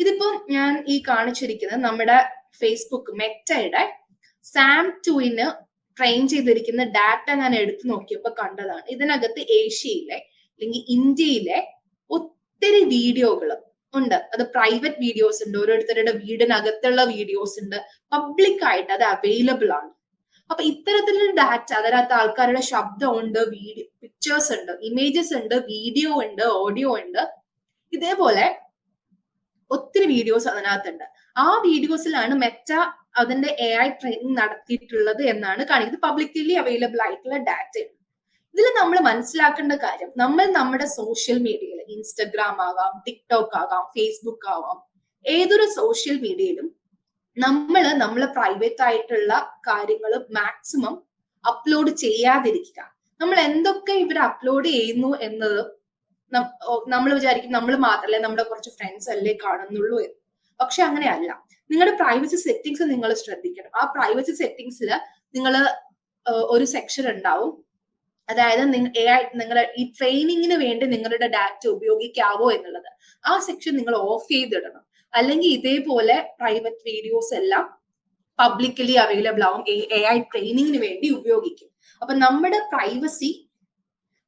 ഇതിപ്പം ഞാൻ ഈ കാണിച്ചിരിക്കുന്നത് നമ്മുടെ ഫേസ്ബുക്ക് മെറ്റയുടെ SAM 2 ട്രെയിൻ ചെയ്തിരിക്കുന്ന ഡാറ്റ ഞാൻ എടുത്തു നോക്കിയപ്പോൾ കണ്ടതാണ്. ഇതിനകത്ത് ഏഷ്യയിലെ അല്ലെങ്കിൽ ഇന്ത്യയിലെ ഒത്തിരി വീഡിയോകൾ ഉണ്ട്. അത് പ്രൈവറ്റ് വീഡിയോസ് ഉണ്ട്, ഓരോരുത്തരുടെ വീടിനകത്തുള്ള വീഡിയോസ് ഉണ്ട്, പബ്ലിക് ആയിട്ട് അത് അവൈലബിൾ ആണ്. അപ്പൊ ഇത്തരത്തിലുള്ള ഡാറ്റ, അതിനകത്ത് ആൾക്കാരുടെ ശബ്ദം ഉണ്ട്, പിക്ചേഴ്സ് ഉണ്ട്, ഇമേജസ് ഉണ്ട്, വീഡിയോ ഉണ്ട്, ഓഡിയോ ഉണ്ട്, ഇതേപോലെ ഒത്തിരി വീഡിയോസ് അതിനകത്തുണ്ട്. ആ വീഡിയോസിലാണ് മെറ്റ അതിന്റെ AI ട്രെയിനിങ് നടത്തിയിട്ടുള്ളത് എന്നാണ് കാണിക്കുന്നത്. പബ്ലിക്കലി അവൈലബിൾ ആയിട്ടുള്ള ഡാറ്റ. ഇതിൽ നമ്മൾ മനസ്സിലാക്കേണ്ട കാര്യം, നമ്മൾ നമ്മുടെ സോഷ്യൽ മീഡിയയിൽ, ഇൻസ്റ്റഗ്രാം ആകാം, ടിക്ടോക്ക് ആകാം, ഫേസ്ബുക്ക് ആവാം, ഏതൊരു സോഷ്യൽ മീഡിയയിലും നമ്മളെ പ്രൈവറ്റ് ആയിട്ടുള്ള കാര്യങ്ങൾ മാക്സിമം അപ്ലോഡ് ചെയ്യാതിരിക്കുക. നമ്മൾ എന്തൊക്കെ ഇവർ അപ്ലോഡ് ചെയ്യുന്നു എന്നത് നമ്മൾ വിചാരിക്കും നമ്മൾ മാത്രമല്ലേ, നമ്മുടെ കുറച്ച് ഫ്രണ്ട്സ് അല്ലേ കാണുന്നുള്ളൂ എന്ന്. പക്ഷെ അങ്ങനെയല്ല. നിങ്ങളുടെ പ്രൈവസി സെറ്റിംഗ്സ് നിങ്ങൾ ശ്രദ്ധിക്കണം. ആ പ്രൈവസി സെറ്റിംഗ്സിൽ നിങ്ങൾ ഒരു സെക്ഷൻ ഉണ്ടാവും, അതായത് നിങ്ങളുടെ ഈ ട്രെയിനിങ്ങിന് വേണ്ടി നിങ്ങളുടെ ഡാറ്റ ഉപയോഗിക്കാവോ എന്നുള്ളത്. ആ സെക്ഷൻ നിങ്ങൾ ഓഫ് ചെയ്തിടണം. അല്ലെങ്കിൽ ഇതേപോലെ പ്രൈവറ്റ് വീഡിയോസ് എല്ലാം പബ്ലിക്കലി അവൈലബിൾ ആവും, AI ട്രെയിനിങ്ങിന് വേണ്ടി ഉപയോഗിക്കും. അപ്പൊ നമ്മുടെ പ്രൈവസി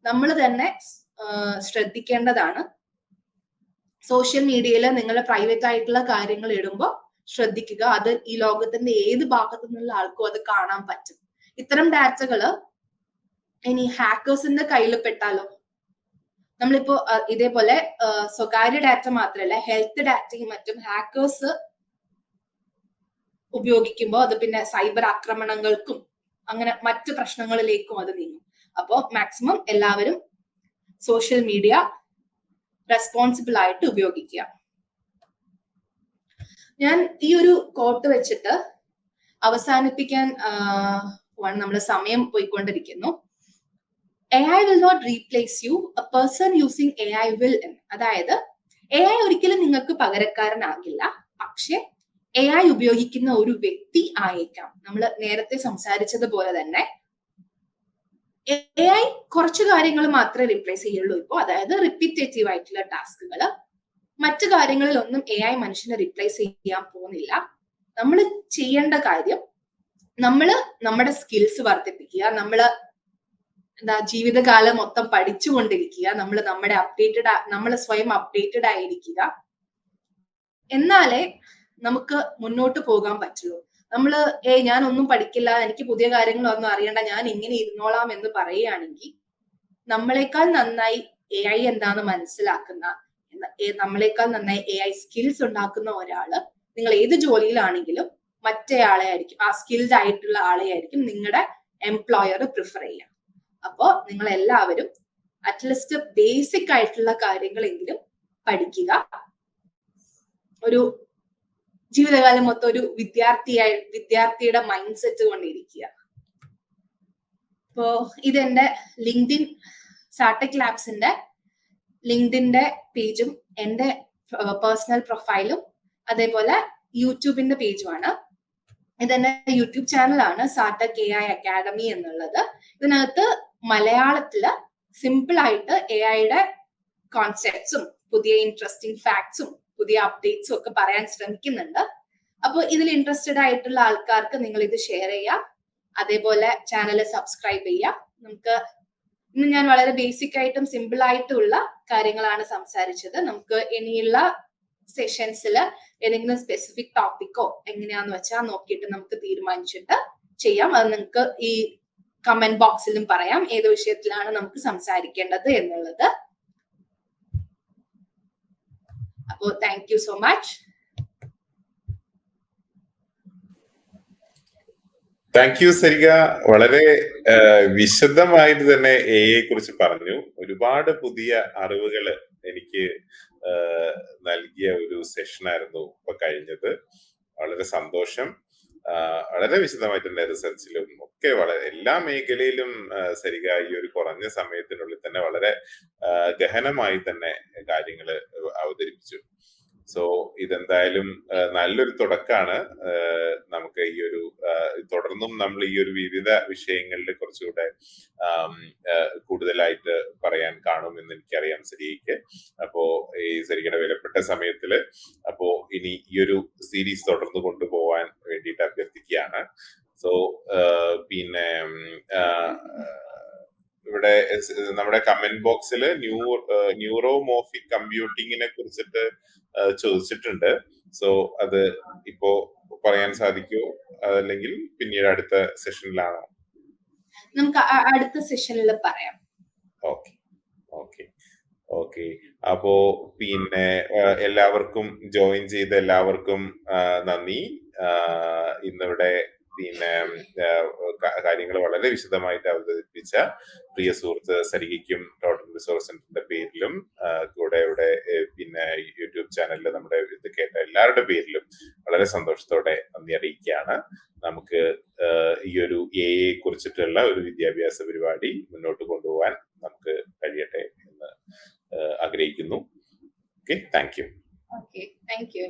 നമ്മൾ തന്നെ ശ്രദ്ധിക്കേണ്ടതാണ്. സോഷ്യൽ മീഡിയയിൽ നിങ്ങൾ പ്രൈവറ്റ് ആയിട്ടുള്ള കാര്യങ്ങൾ ഇടുമ്പോൾ ശ്രദ്ധിക്കുക. അത് ഈ ലോകത്തിന്റെ ഏത് ഭാഗത്തു നിന്നുള്ള ആൾക്കും അത് കാണാൻ പറ്റും. ഇത്തരം ഡാറ്റകള് ഇനി ഹാക്കേഴ്സിന്റെ കയ്യിൽ പെട്ടാലോ? നമ്മളിപ്പോ ഇതേപോലെ സ്വകാര്യ ഡാറ്റ മാത്രമല്ല, ഹെൽത്ത് ഡാറ്റയും മറ്റും ഹാക്കേഴ്സ് ഉപയോഗിക്കുമ്പോൾ അത് പിന്നെ സൈബർ ആക്രമണങ്ങൾക്കും അങ്ങനെ മറ്റു പ്രശ്നങ്ങളിലേക്കും അത് നീങ്ങും. അപ്പോൾ മാക്സിമം എല്ലാവരും സോഷ്യൽ മീഡിയ റെസ്പോൺസിബിൾ ആയിട്ട് ഉപയോഗിക്കുക. ഞാൻ ഈ ഒരു കോട്ട് വെച്ചിട്ട് അവസാനിപ്പിക്കാൻ നമ്മുടെ സമയം പോയിക്കൊണ്ടിരിക്കുന്നു. AI will not replace you, a person using AI will. അതായത് AI ഒരിക്കലും നിങ്ങൾക്ക് പകരക്കാരനാകില്ല, പക്ഷെ AI ഉപയോഗിക്കുന്ന ഒരു വ്യക്തി ആയേക്കാം. നമ്മൾ നേരത്തെ സംസാരിച്ചതുപോലെ തന്നെ AI കുറച്ച് കാര്യങ്ങൾ മാത്രമേ റീപ്ലേസ് ചെയ്യുള്ളൂ ഇപ്പോൾ, അതായത് റിപ്പീറ്റേറ്റീവ് ആയിട്ടുള്ള ടാസ്കുകൾ. മറ്റു കാര്യങ്ങളിലൊന്നും AI മനുഷ്യനെ റീപ്ലേസ് ചെയ്യാൻ പോകുന്നില്ല. നമ്മൾ ചെയ്യേണ്ട കാര്യം നമ്മുടെ സ്കിൽസ് വർദ്ധിപ്പിക്കുക, ജീവിതകാലം മൊത്തം പഠിച്ചുകൊണ്ടിരിക്കുക, നമ്മൾ സ്വയം അപ്ഡേറ്റഡ് ആയിരിക്കുക. എന്നാലേ നമുക്ക് മുന്നോട്ട് പോകാൻ പറ്റുള്ളൂ. ഞാൻ ഒന്നും പഠിക്കില്ല, എനിക്ക് പുതിയ കാര്യങ്ങളൊന്നും അറിയണ്ട, ഞാൻ ഇങ്ങനെ ഇരുന്നോളാം എന്ന് പറയുകയാണെങ്കിൽ നമ്മളെക്കാൾ നന്നായി AI എന്താന്ന് മനസ്സിലാക്കുന്ന, നമ്മളെക്കാൾ നന്നായി AI സ്കിൽസ് ഉണ്ടാക്കുന്ന ഒരാള് നിങ്ങൾ ഏത് ജോലിയിലാണെങ്കിലും മറ്റേ ആളെ ആയിരിക്കും, ആ സ്കിൽഡ് ആയിട്ടുള്ള ആളെ ആയിരിക്കും നിങ്ങളുടെ എംപ്ലോയർ പ്രിഫർ ചെയ്യുക. അപ്പോ നിങ്ങൾ എല്ലാവരും അറ്റ്ലീസ്റ്റ് ബേസിക് ആയിട്ടുള്ള കാര്യങ്ങളെങ്കിലും പഠിക്കുക. ഒരു ജീവിതകാലം മൊത്തം ഒരു വിദ്യാർത്ഥിയുടെ മൈൻഡ് സെറ്റ് കൊണ്ടിരിക്കുക. ഇപ്പോ ഇതെന്റെ ലിങ്ക്ഡിൻ സാർടെക് ലാബ്സിന്റെ ലിങ്ക്ഡിന്റെ പേജും എന്റെ പേഴ്സണൽ പ്രൊഫൈലും അതേപോലെ യൂട്യൂബിന്റെ പേജുമാണ്. ഇതെന്റെ യൂട്യൂബ് ചാനലാണ് സാർടെക് AI അക്കാഡമി എന്നുള്ളത്. ഇതിനകത്ത് മലയാളത്തില് സിമ്പിൾ ആയിട്ട് AIയുടെ കോൺസെപ്റ്റ്സും പുതിയ ഇൻട്രസ്റ്റിംഗ് ഫാക്ട്സും പുതിയ അപ്ഡേറ്റ്സും ഒക്കെ പറയാൻ ശ്രമിക്കുന്നുണ്ട്. അപ്പോൾ ഇതിൽ ഇൻട്രസ്റ്റഡ് ആയിട്ടുള്ള ആൾക്കാർക്ക് നിങ്ങൾ ഇത് ഷെയർ ചെയ്യുക, അതേപോലെ ചാനൽ സബ്സ്ക്രൈബ് ചെയ്യുക. ഇന്ന് ഞാൻ വളരെ ബേസിക് ആയിട്ടും സിമ്പിൾ ആയിട്ടുള്ള കാര്യങ്ങളാണ് സംസാരിച്ചത്. നമുക്ക് ഇനിയുള്ള സെഷൻസിൽ ഏതെങ്കിലും സ്പെസിഫിക് ടോപ്പിക്കോ എങ്ങനെയാന്ന് വെച്ചാൽ നോക്കിയിട്ട് നമുക്ക് തീരുമാനിച്ചിട്ട് ചെയ്യാം. അത് നിങ്ങൾക്ക് ഈ കമന്റ് ബോക്സിലും പറയാം ഏത് വിഷയത്തിലാണ് നമുക്ക് സംസാരിക്കേണ്ടത് എന്നുള്ളത്. അപ്പോ thank you so much. Thank you Sarika. വളരെ വിശദമായിട്ട് തന്നെ AI കുറിച്ച് പറഞ്ഞു. ഒരുപാട് പുതിയ അറിവുകൾ എനിക്ക് നൽകിയ ഒരു സെഷനായിരുന്നു ഇപ്പൊ കഴിഞ്ഞത്. വളരെ സന്തോഷം. വളരെ വിശദമായിട്ട് തന്നെ റിസർച്ചിലും ഒക്കെ എല്ലാ മേഖലയിലും സരിക ഈ ഒരു കുറഞ്ഞ സമയത്തിനുള്ളിൽ തന്നെ വളരെ ഗഹനമായി തന്നെ കാര്യങ്ങൾ അവതരിപ്പിച്ചു. സോ ഇതെന്തായാലും നല്ലൊരു തുടക്കമാണ്. നമുക്ക് ഈ ഒരു തുടർന്നും നമ്മൾ ഈ ഒരു വിവിധ വിഷയങ്ങളിൽ കുറച്ചുകൂടെ കൂടുതലായിട്ട് പറയാൻ കാണുമെന്ന് എനിക്കറിയാം സരികയ്ക്ക്. അപ്പോ ഈ സരികയുടെ വിലപ്പെട്ട സമയത്തില് അപ്പോ ഇനി ഈ ഒരു സീരീസ് തുടർന്ന് കൊണ്ടുപോകാൻ വേണ്ടിയിട്ട് അഭ്യർത്ഥിക്കുകയാണ്. സോ പിന്നെ ഇവിടെ നമ്മുടെ കമന്റ് ബോക്സിൽ ന്യൂറോമോർഫിക് കമ്പ്യൂട്ടിങ്ങിനെ കുറിച്ചിട്ട് ചോദിച്ചിട്ടുണ്ട്. സോ അത് ഇപ്പോ പറയാൻ സാധിക്കുമോ, അല്ലെങ്കിൽ പിന്നീട് അടുത്ത സെഷനിലാണോ? നമുക്ക് അടുത്ത സെഷനിൽ പറയാം. Okay okay okay. അപ്പോ പിന്നെ എല്ലാവർക്കും ജോയിൻ ചെയ്ത എല്ലാവർക്കും നന്ദി. ഇന്നിവിടെ പിന്നെ കാര്യങ്ങൾ വളരെ വിശദമായിട്ട് അവതരിപ്പിച്ച പ്രിയ സുഹൃത്ത് സരികയ്ക്കും ടോട്ടൽ റിസോഴ്സ് സെന്ററിന്റെ പേരിലും കൂടെ ഇവിടെ പിന്നെ യൂട്യൂബ് ചാനലിൽ നമ്മുടെ ഇത് കേട്ട എല്ലാവരുടെ പേരിലും വളരെ സന്തോഷത്തോടെ നന്ദി അറിയിക്കുകയാണ്. നമുക്ക് ഈ ഒരു AI കുറിച്ചിട്ടുള്ള ഒരു വിദ്യാഭ്യാസ പരിപാടി മുന്നോട്ട് കൊണ്ടുപോകാൻ നമുക്ക് കഴിയട്ടെ എന്ന് ആഗ്രഹിക്കുന്നു. Okay, thank you. Okay, thank you.